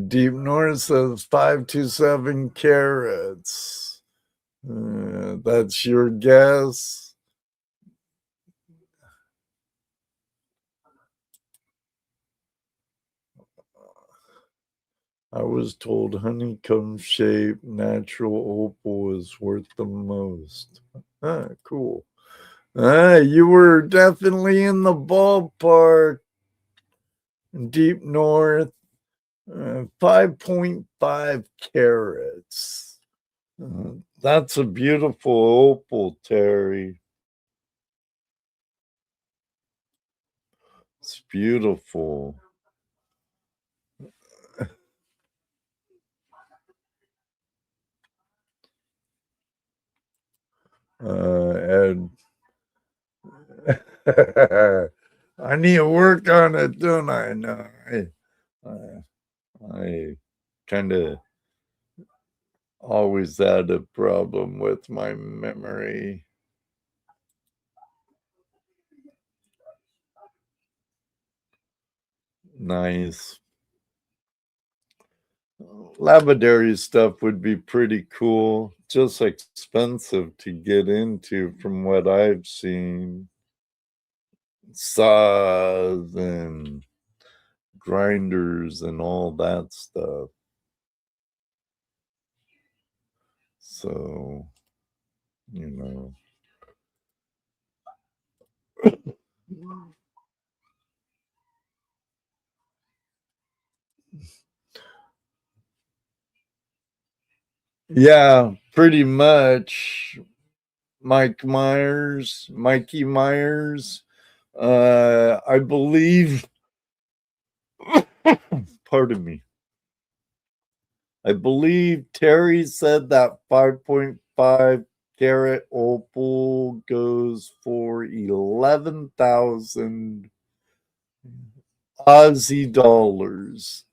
Deep North says 527 carats. That's your guess. I was told honeycomb shape natural opal is worth the most. Cool. You were definitely in the ballpark. Deep North, 5.5 carats. That's a beautiful opal, Terry. It's beautiful. And I need to work on it, don't I? No, I kind of always had a problem with my memory. Nice. Lapidary stuff would be pretty cool, just expensive to get into from what I've seen. Saws and grinders and all that stuff. So, you know. Yeah, pretty much. Mikey Myers. I believe, pardon me. I believe Terry said that 5.5 carat opal goes for 11,000 Aussie dollars.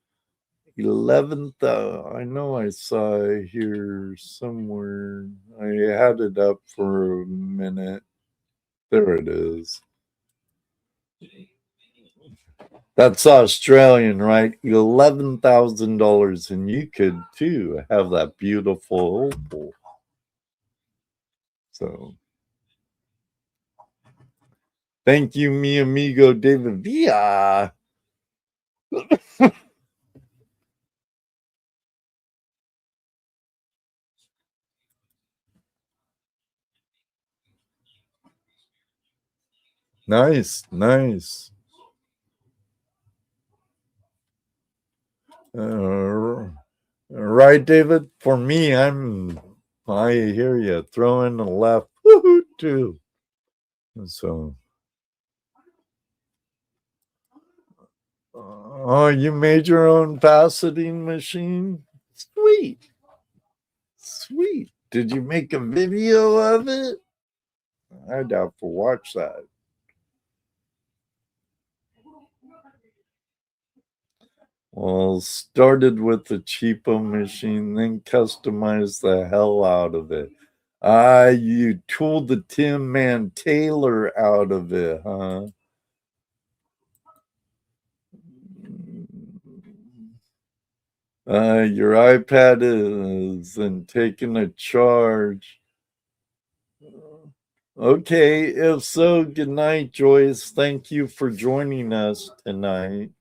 11,000. I know I saw it here somewhere. I had it up for a minute. There it is. That's Australian, right? $11,000, and you could too have that beautiful opal. So, thank you, mi amigo David Villa. Nice, nice. Right, David? For me, I hear you. Throw in the left. Woohoo, too. So, oh, you made your own faceting machine? Sweet. Sweet. Did you make a video of it? I'd have to watch that. Well, started with the cheapo machine, then customized the hell out of it. You tooled the Tin Man Taylor out of it, huh? Your iPad isn't taking a charge. Okay, if so, good night, Joyce. Thank you for joining us tonight.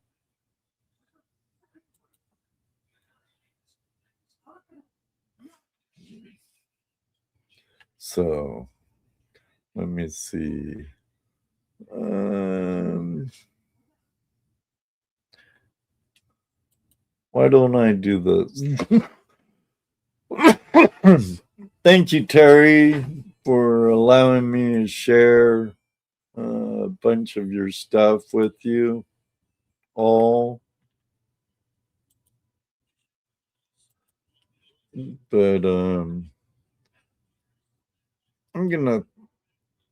So, let me see. Why don't I do this? Thank you, Terry, for allowing me to share a bunch of your stuff with you all. But I'm gonna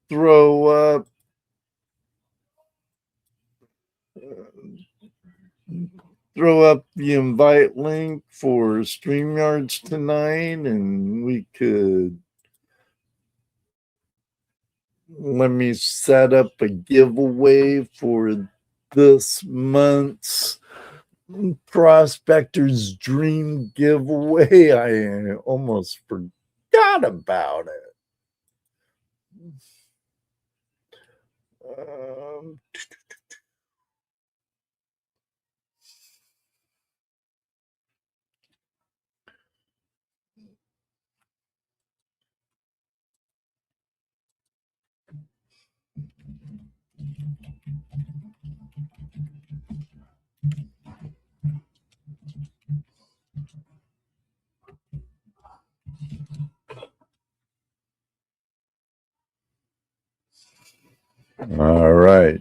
throw up the invite link for StreamYards tonight, and we could let me set up a giveaway for this month's Prospectors Dream giveaway. I almost forgot about it. All right.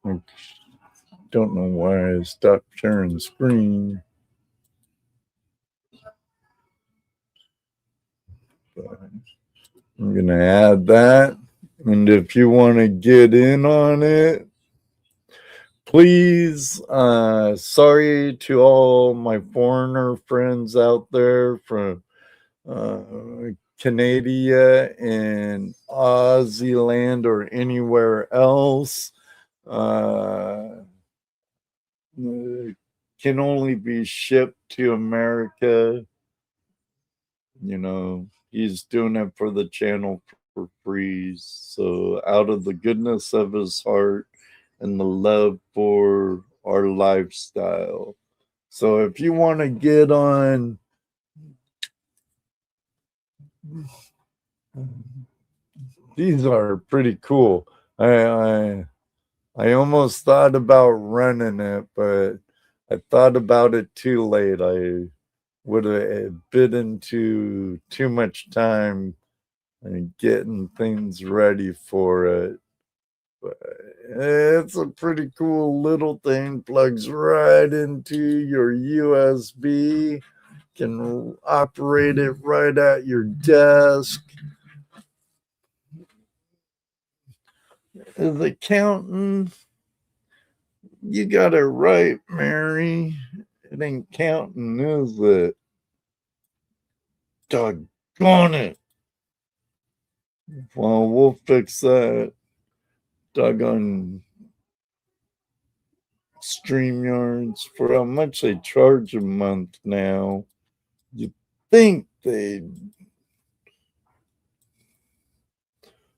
I don't know why I stopped sharing screen. But I'm going to add that. And if you want to get in on it, please, sorry to all my foreigner friends out there from Canada and Aussie land or anywhere else. Can only be shipped to America. You know, he's doing it for the channel for free. So, out of the goodness of his heart and the love for our lifestyle. So, if you want to get on, these are pretty cool. I almost thought about running it, but I thought about it too late. I would have bit into too much time and getting things ready for it. But it's a pretty cool little thing. Plugs right into your USB. Can operate it right at your desk. Is it counting? You got it right, Mary. It ain't counting, is it? Doggone it. Well, we'll fix that. Doggone StreamYards for how much they charge a month now. You think they'd.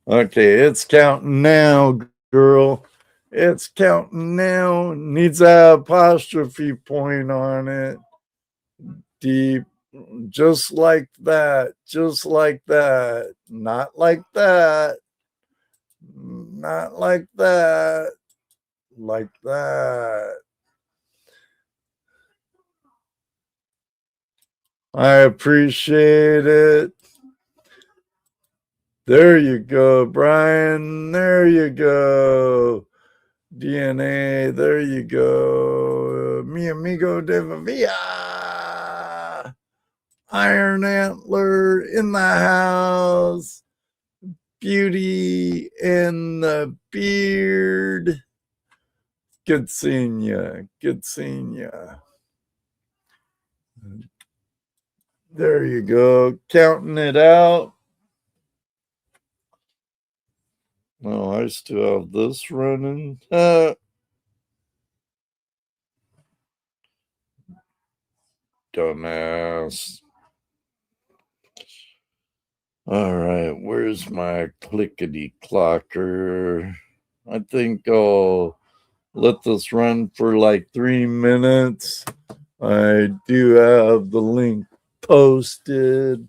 Okay, it's counting now, girl. It's counting now. Needs an apostrophe point on it. Deep. Just like that. Just like that. Not like that. Not like that. Like that. I appreciate it. There you go, Brian. There you go. DNA. There you go. Mi amigo de Villa. Iron Antler in the house. Beauty in the beard. Good seeing you. Good seeing you. There you go. Counting it out. Oh, I still have this running. Dumbass. All right, where's my clickety clocker? I think I'll let this run for like 3 minutes. I do have the link posted.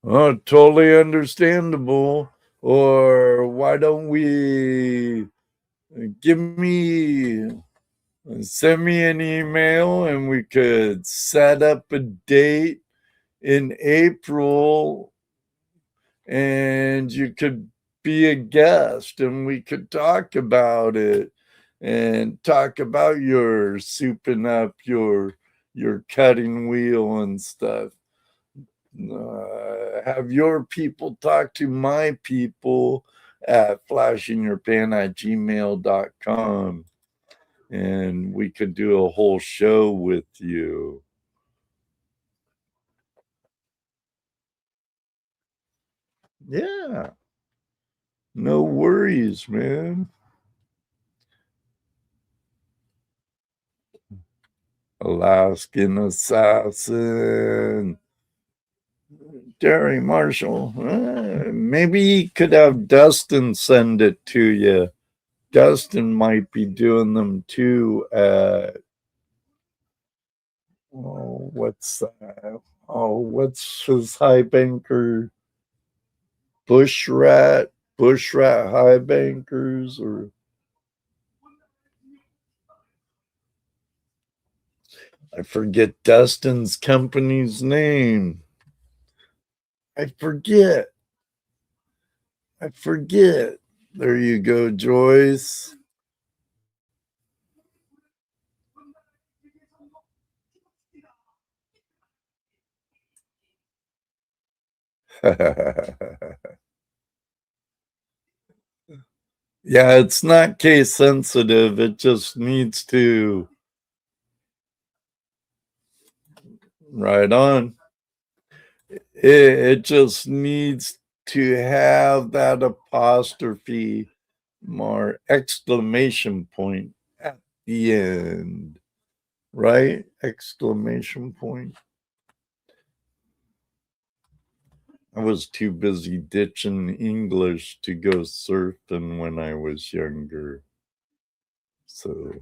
Oh, totally understandable. Or why don't we send me an email and we could set up a date in April and you could be a guest and we could talk about it and talk about your souping up your cutting wheel and stuff. Have your people talk to my people at flashinyourpan@gmail.com and we could do a whole show with you. Yeah. No worries, man. Alaskan Assassin. Jerry Marshall. Maybe he could have Dustin send it to you. Dustin might be doing them too at what's that? What's his high banker? Bushrat High Bankers, or I forget Dustin's company's name. I forget. There you go, Joyce. Yeah, it's not case sensitive. It just needs to. Right on. It just needs to have that apostrophe more exclamation point at the end. Right? Exclamation point. I was too busy ditching English to go surfing when I was younger. So,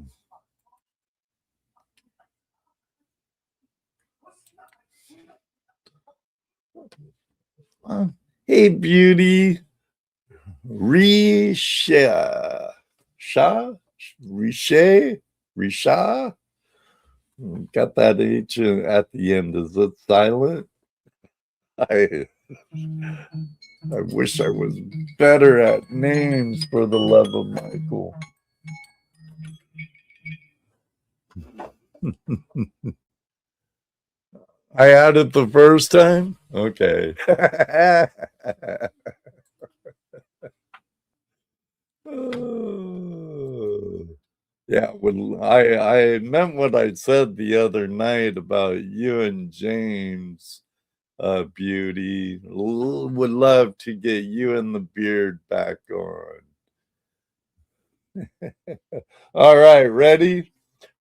hey, beauty. Risha. Risha? Got that H at the end. Is it silent? I wish I was better at names, for the love of Michael. I had it the first time? Okay. Yeah, when I meant what I said the other night about you and James, beauty. Would love to get you and the beard back on. All right, ready?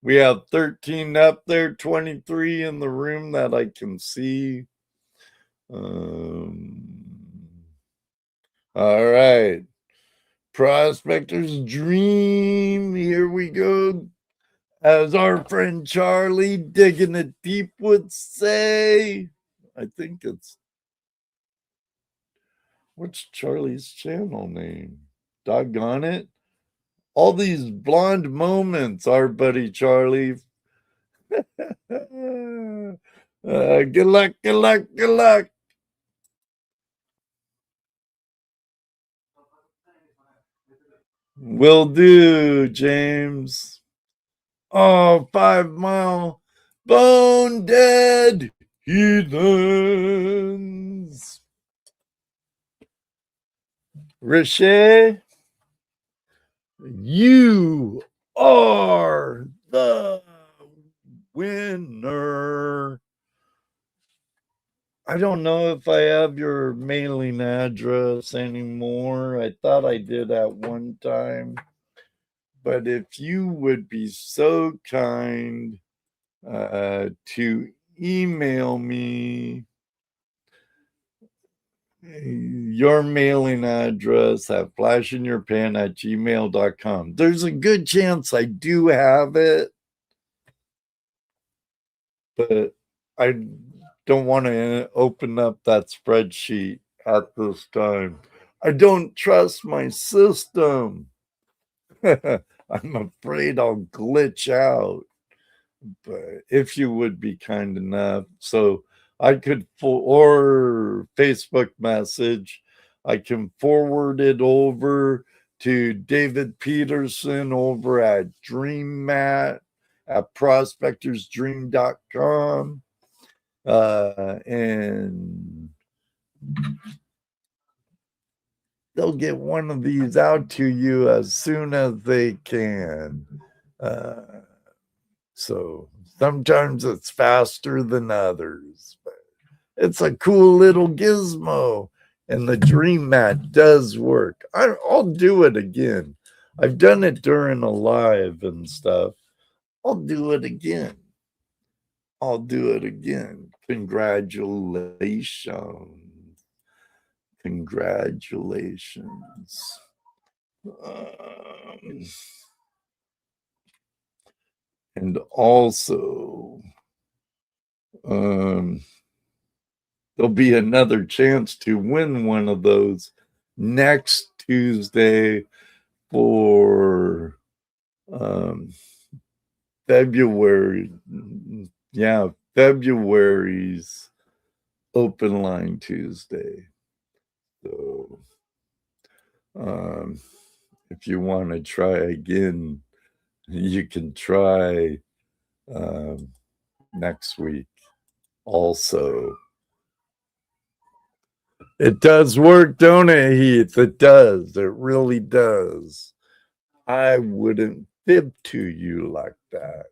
We have 13 up there, 23 in the room that I can see. All right. Prospectors Dream. Here we go. As our friend Charlie digging it deep would say. I think it's. What's Charlie's channel name? Doggone it. All these blonde moments, our buddy Charlie. Good luck, good luck, good luck. Will do, James. Oh, 5 Mile. Bone dead heathens. Richet, you are the winner. I don't know if I have your mailing address anymore. I thought I did at one time. But if you would be so kind to email me your mailing address at flashinyourpan@gmail.com. There's a good chance I do have it, but I don't want to open up that spreadsheet at this time. I don't trust my system. I'm afraid I'll glitch out. But if you would be kind enough, so I could, or Facebook message, I can forward it over to David Peterson over at DreamMat at prospectorsdream.com. And they'll get one of these out to you as soon as they can. So sometimes it's faster than others, but it's a cool little gizmo. And the dream mat does work. I'll do it again. I've done it during a live and stuff. I'll do it again. I'll do it again. Congratulations. Congratulations. And also, there'll be another chance to win one of those next Tuesday for February. Yeah, February's open line Tuesday. So if you want to try again, you can try next week also. It does work, don't it, Heath? It does. It really does. I wouldn't fib to you like that.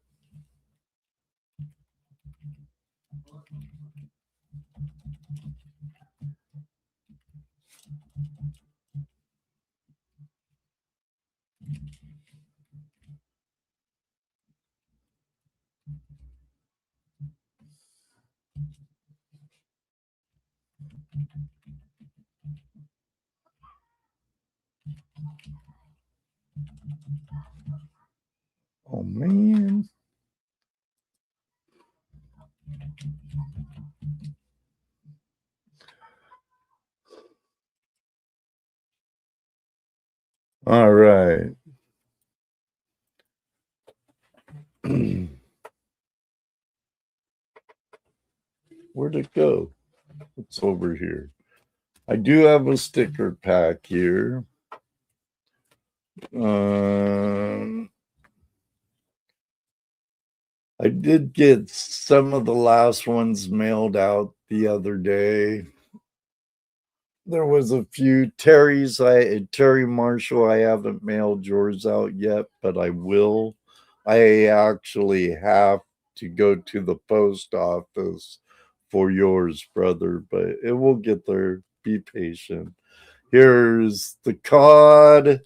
Oh, man. All right. Where'd it go? It's over here. I do have a sticker pack here. I did get some of the last ones mailed out the other day. There was a few. Terry Marshall, I haven't mailed yours out yet, but I will. I actually have to go to the post office for yours, brother, but it will get there. Be patient. Here's the card.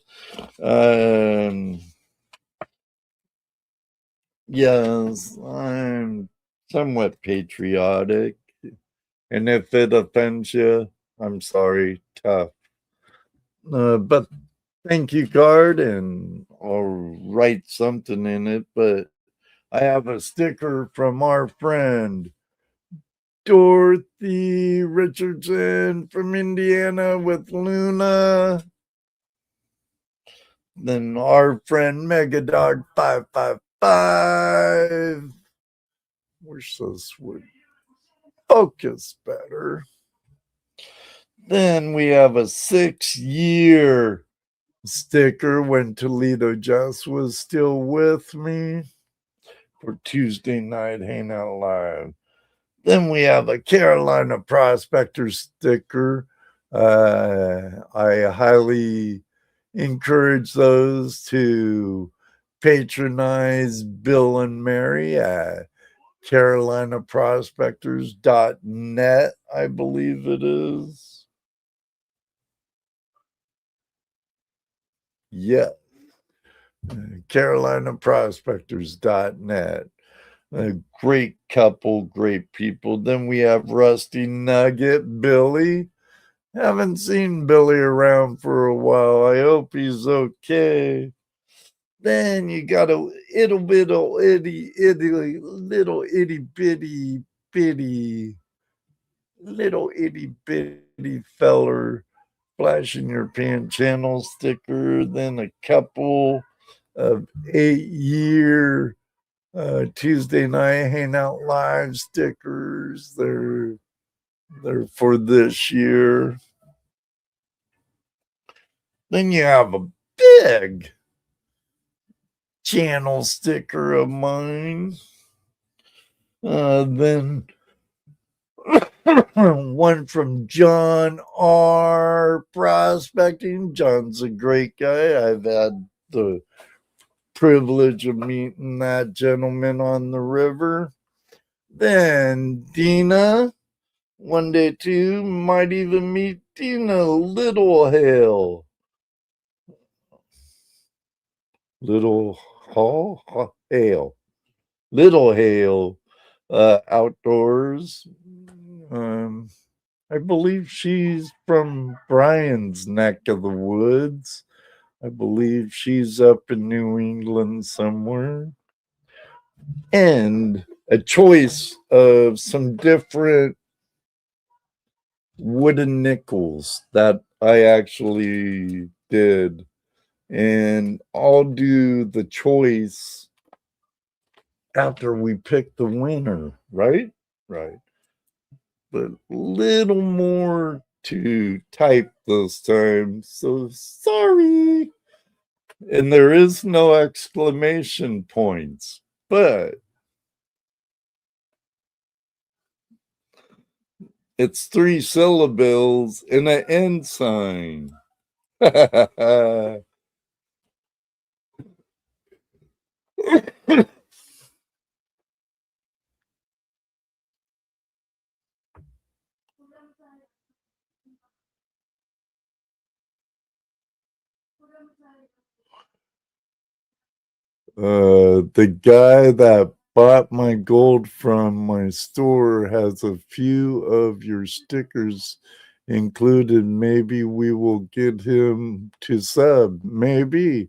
Yes, I'm somewhat patriotic. And if it offends you, I'm sorry, tough. But thank you card, and I'll write something in it. But I have a sticker from our friend Dorothy Richardson from Indiana with Luna. Then our friend Megadog 555. We're so sweet. Focus better. Then we have a 6-year sticker when Toledo Just was still with me for Tuesday night Hangout Live. Then we have a Carolina Prospectors sticker. I highly encourage those to patronize Bill and Mary at carolinaprospectors.net, I believe it is. Yeah. carolinaprospectors.net. A great couple, great people. Then we have Rusty Nugget, Billy. Haven't seen Billy around for a while. I hope he's okay. Then you got a little itty bitty feller flashing your pan channel sticker. Then a couple of 8-year Tuesday night Hangout Live stickers. They're for this year. Then you have a big channel sticker of mine. Then one from John R. Prospecting. John's a great guy. I've had the privilege of meeting that gentleman on the river. Then Dina, one day too, might even meet Christina Little Hale, Little Hale, Outdoors. I believe she's from Brian's neck of the woods. I believe she's up in New England somewhere. And a choice of some different wooden nickels that I actually did. And I'll do the choice after we pick the winner, right? Right. But little more to type this time, so sorry. And there is no exclamation points, but it's 3 syllables and an end sign. The guy that bought my gold from my store has a few of your stickers included. Maybe we will get him to sub. Maybe.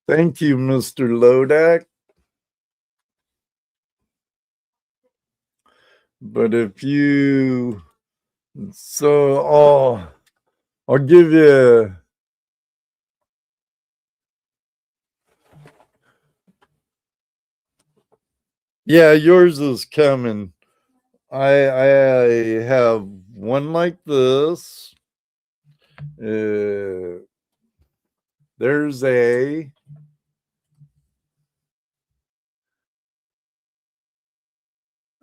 Thank you, Mr. Lodak. But if you, so I'll give you. Yeah, yours is coming. I have one like this. There's a.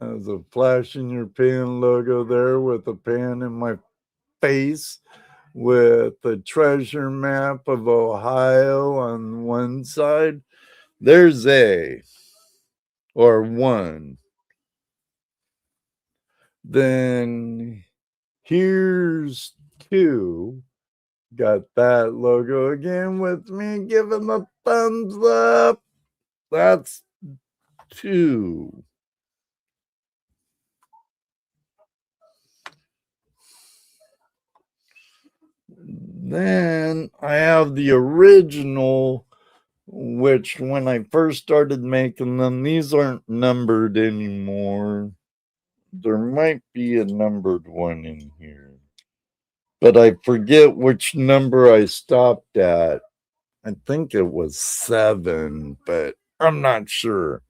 There's a Flash in Your Pan logo there with a pan in my face with the treasure map of Ohio on one side. There's a, or one. Then here's two. Got that logo again with me giving the thumbs up. That's two. Then I have the original, which when I first started making them, these aren't numbered anymore. There might be a numbered one in here, but I forget which number I stopped at. I think it was 7, but I'm not sure.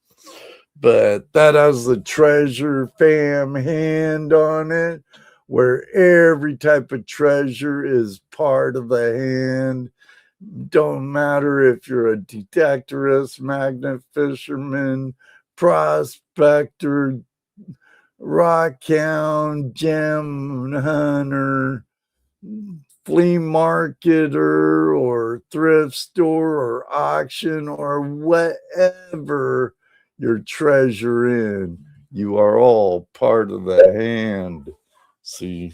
But that has the treasure fam hand on it, where every type of treasure is part of the hand. Don't matter if you're a detectorist, magnet fisherman, prospector, rock hound, gem hunter, flea marketer, or thrift store, or auction, or whatever your treasure in. You are all part of the hand. See?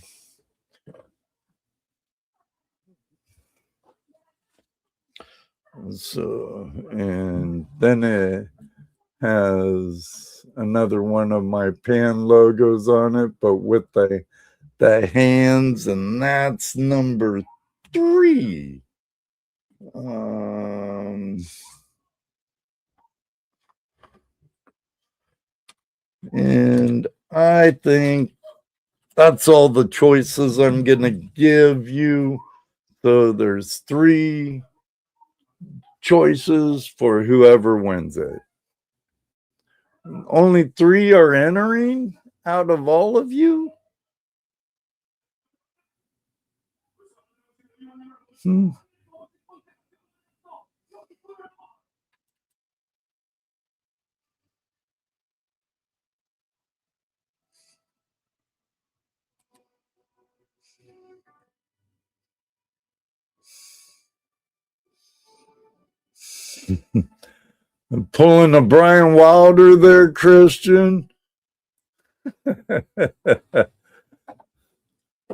So, and then it has another one of my pan logos on it, but with the hands, and that's number 3. And I think that's all the choices I'm going to give you. So there's 3 choices for whoever wins it. Only 3 are entering out of all of you? I'm pulling a Brian Wilder there, Christian.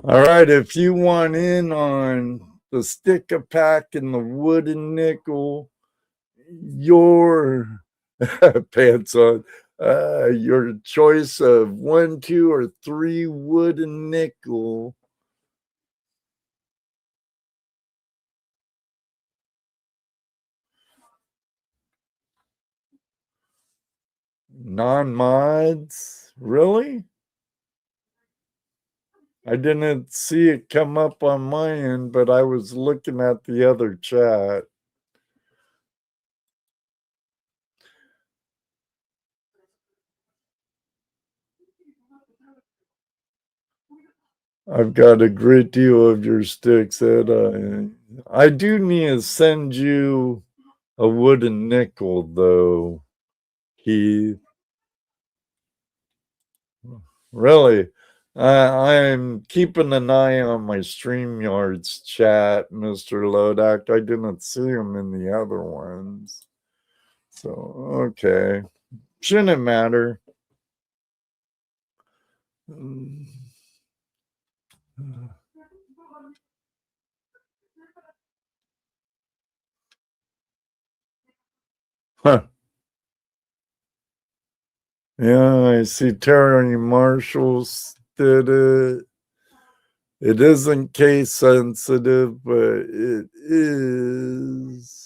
All right, if you want in on the sticker pack and the wooden nickel, your pants on, your choice of 1, 2, or 3 wooden nickel. Non-mods? Really? I didn't see it come up on my end, but I was looking at the other chat. I've got a great deal of your sticks, Ed. I do need to send you a wooden nickel, though, Keith. Really? I'm keeping an eye on my StreamYards chat, Mr. Lodak. I didn't see him in the other ones. So, okay. Shouldn't matter. Huh. Yeah, I see Terry Marshalls did it. It isn't case sensitive, but it is.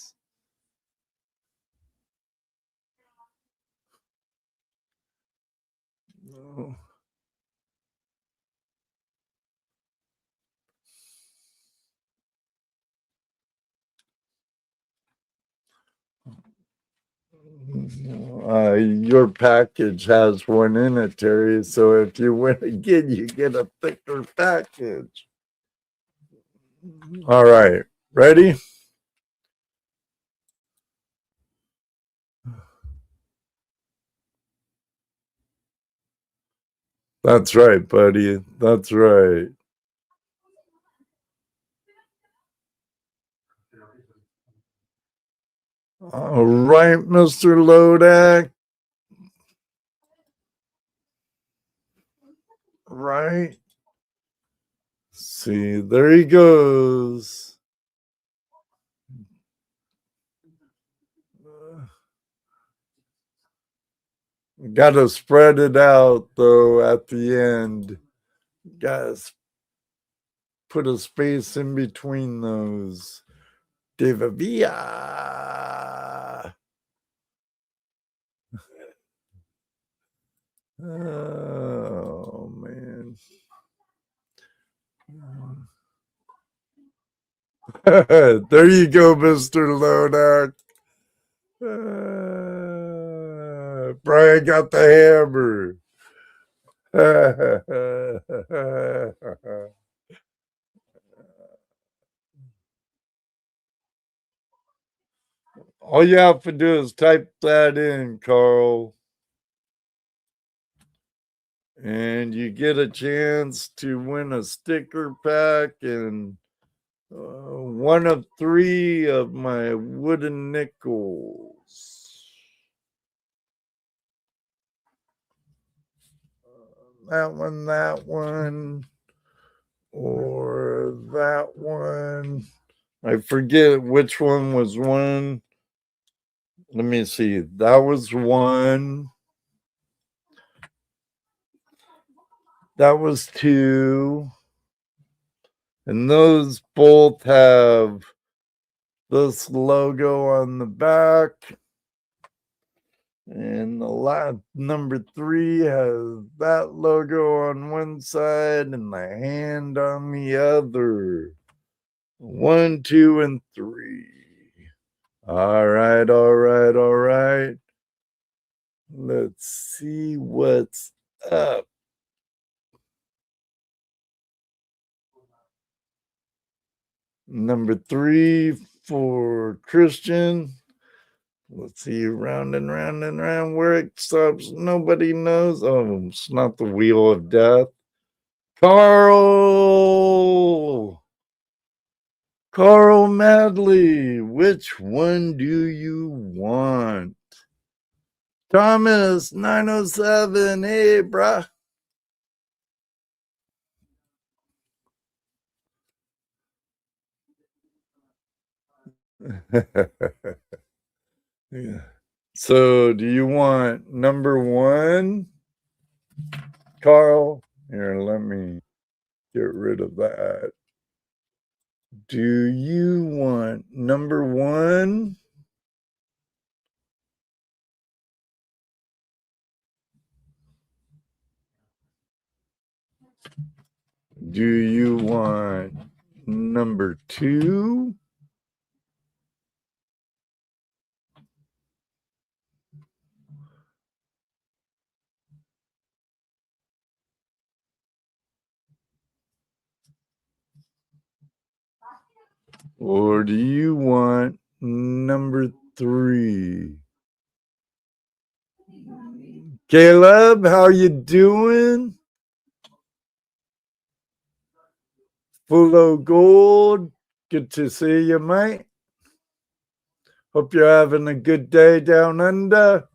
Your package has one in it, Terry. So if you win again, you get a thicker package. All right, ready? That's right, buddy. That's right. All right, Mr. Lodak. Right. See, there he goes. Got to spread it out, though, at the end. Got to put a space in between those. David Villa. Oh, man. There you go, Mr. Lodak. Brian got the hammer. All you have to do is type that in, Carl. And you get a chance to win a sticker pack and one of 3 of my wooden nickels. That one, or that one. I forget which one was one. Let me see. That was one. That was 2. And those both have this logo on the back. And the last number 3 has that logo on one side and the hand on the other. 1, 2, and 3. All right, all right, all right. Let's see what's up. Number 3 for Christian. Let's see, round and round and round. Where it stops, nobody knows. Oh, it's not the wheel of death. Carl Madley, which one do you want? Thomas 907, hey, bruh. Yeah. So, do you want number one, Carl? Here, let me get rid of that. Do you want number one? Do you want number two? Or do you want number three? Caleb, how you doing? Full of gold. Good to see you, mate. Hope you're having a good day down under.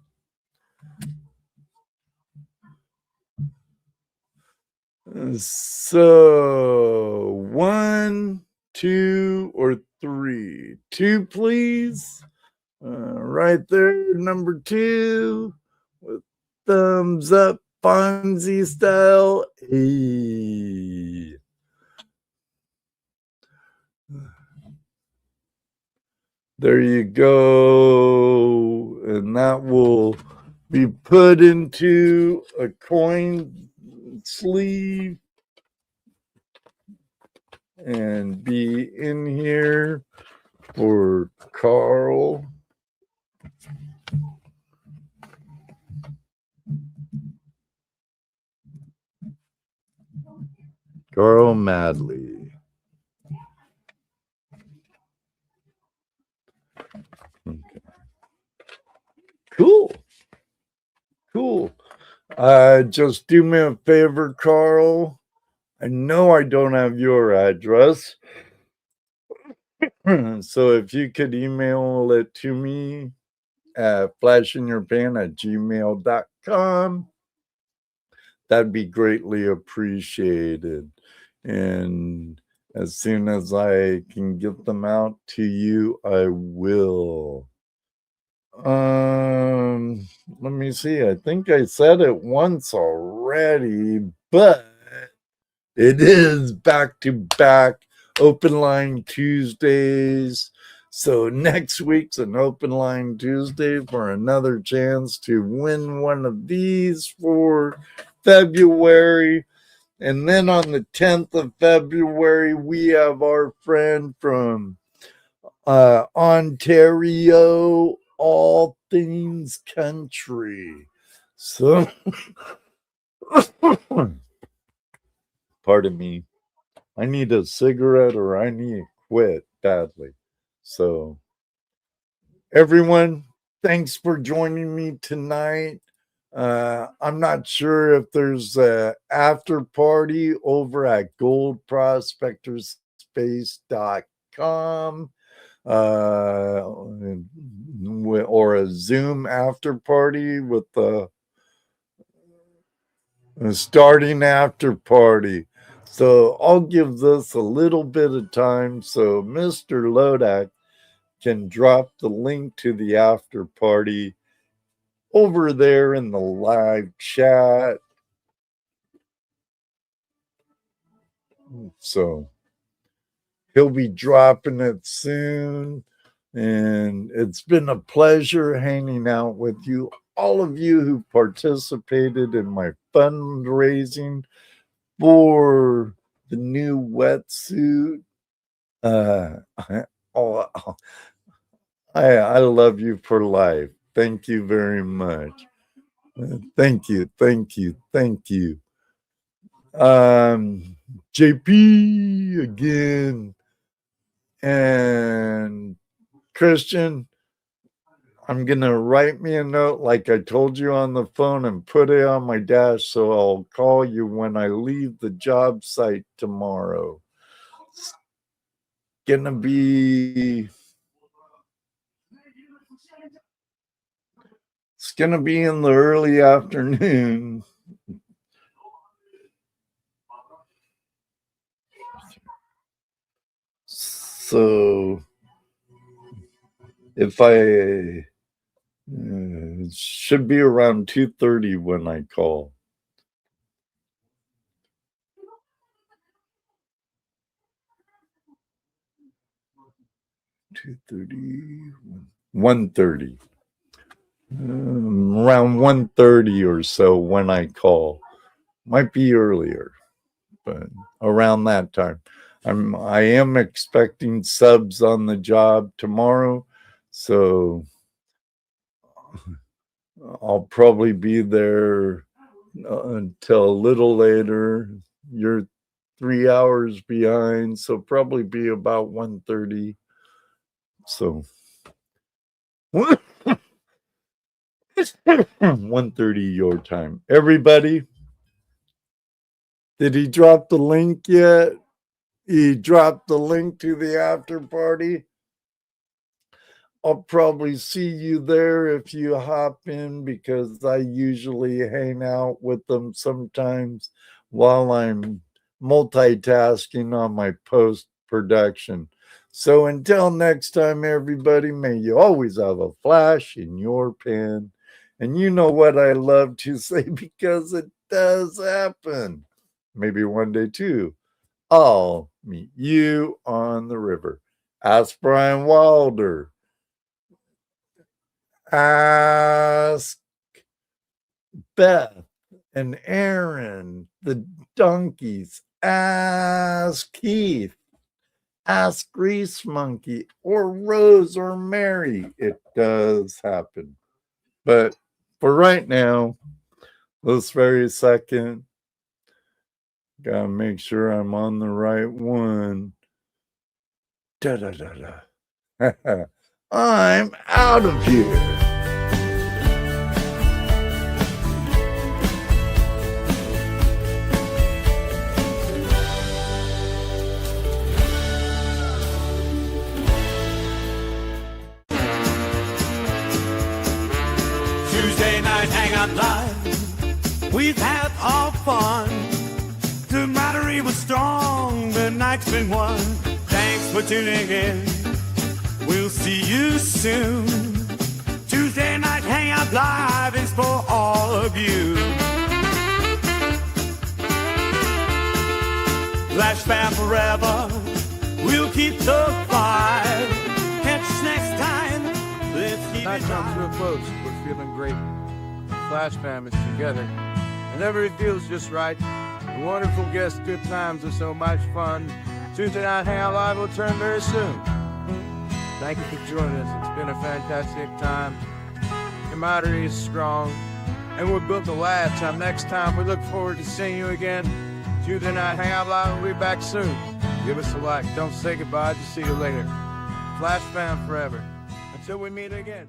So, one, two, or three? Two, please. Right there, number two, with thumbs up, Fonzie style. Hey. There you go. And that will be put into a coin sleeve and be in here for Carl. Carl Madley. Okay. Cool. Cool. Just do me a favor, Carl. I know I don't have your address. So if you could email it to me at flashinyourpan@gmail.com, that'd be greatly appreciated. And as soon as I can get them out to you, I will. Let me see. I think I said it once already, but it is back to back open line Tuesdays. So next week's an open line Tuesday for another chance to win one of these for February. And then on the 10th of February, we have our friend from Ontario, all things country. So, pardon me. I need a cigarette or I need to quit badly. So, everyone, thanks for joining me tonight. I'm not sure if there's a after party over at goldprospectorspace.com or a Zoom after party with a starting after party. So I'll give this a little bit of time so Mr. Lodak can drop the link to the after party over there in the live chat. So he'll be dropping it soon. And it's been a pleasure hanging out with you, all of you who participated in my fundraising for the new wetsuit. Oh, I love you for life. Thank you very much. Thank you, thank you, thank you. JP again and Christian. I'm gonna write me a note like I told you on the phone and put it on my dash so I'll call you when I leave the job site tomorrow. It's gonna be in the early afternoon. So if I it should be around 2:30 when I call. One thirty. Around 1:30 or so when I call. Might be earlier, but around that time. I am expecting subs on the job tomorrow, so I'll probably be there until a little later. You're 3 hours behind, so probably be about 1:30. So 1:30 your time. Everybody, did he drop the link yet? He dropped the link to the after party. I'll probably see you there if you hop in, because I usually hang out with them sometimes while I'm multitasking on my post-production. So until next time, everybody, may you always have a flash in your pan. And you know what I love to say, because it does happen. Maybe one day too, I'll meet you on the river. Ask Brian Wilder. Ask Beth and Aaron, the donkeys. Ask Keith. Ask Grease Monkey or Rose or Mary. It does happen. But for right now, this very second, gotta make sure I'm on the right one. Da da da da. I'm out of here. Tuesday night hangout live. We've had our fun. The battery was strong. The night's been won. Thanks for tuning in. We'll see you soon. Tuesday night hangout live is for all of you. FlashFam forever. We'll keep the vibe. Catch us next time. Let's keep Night it comes to live. a close. We're feeling great. FlashFam is together. Whenever it feels just right. The wonderful guests, good times, are so much fun. Tuesday night hangout live will turn very soon. Thank you for joining us. It's been a fantastic time. Camaraderie is strong, and we're built to last. Till next time, we look forward to seeing you again. Tuesday night hangout live will be back soon. Give us a like. Don't say goodbye. Just see you later. FlashFam forever. Until we meet again.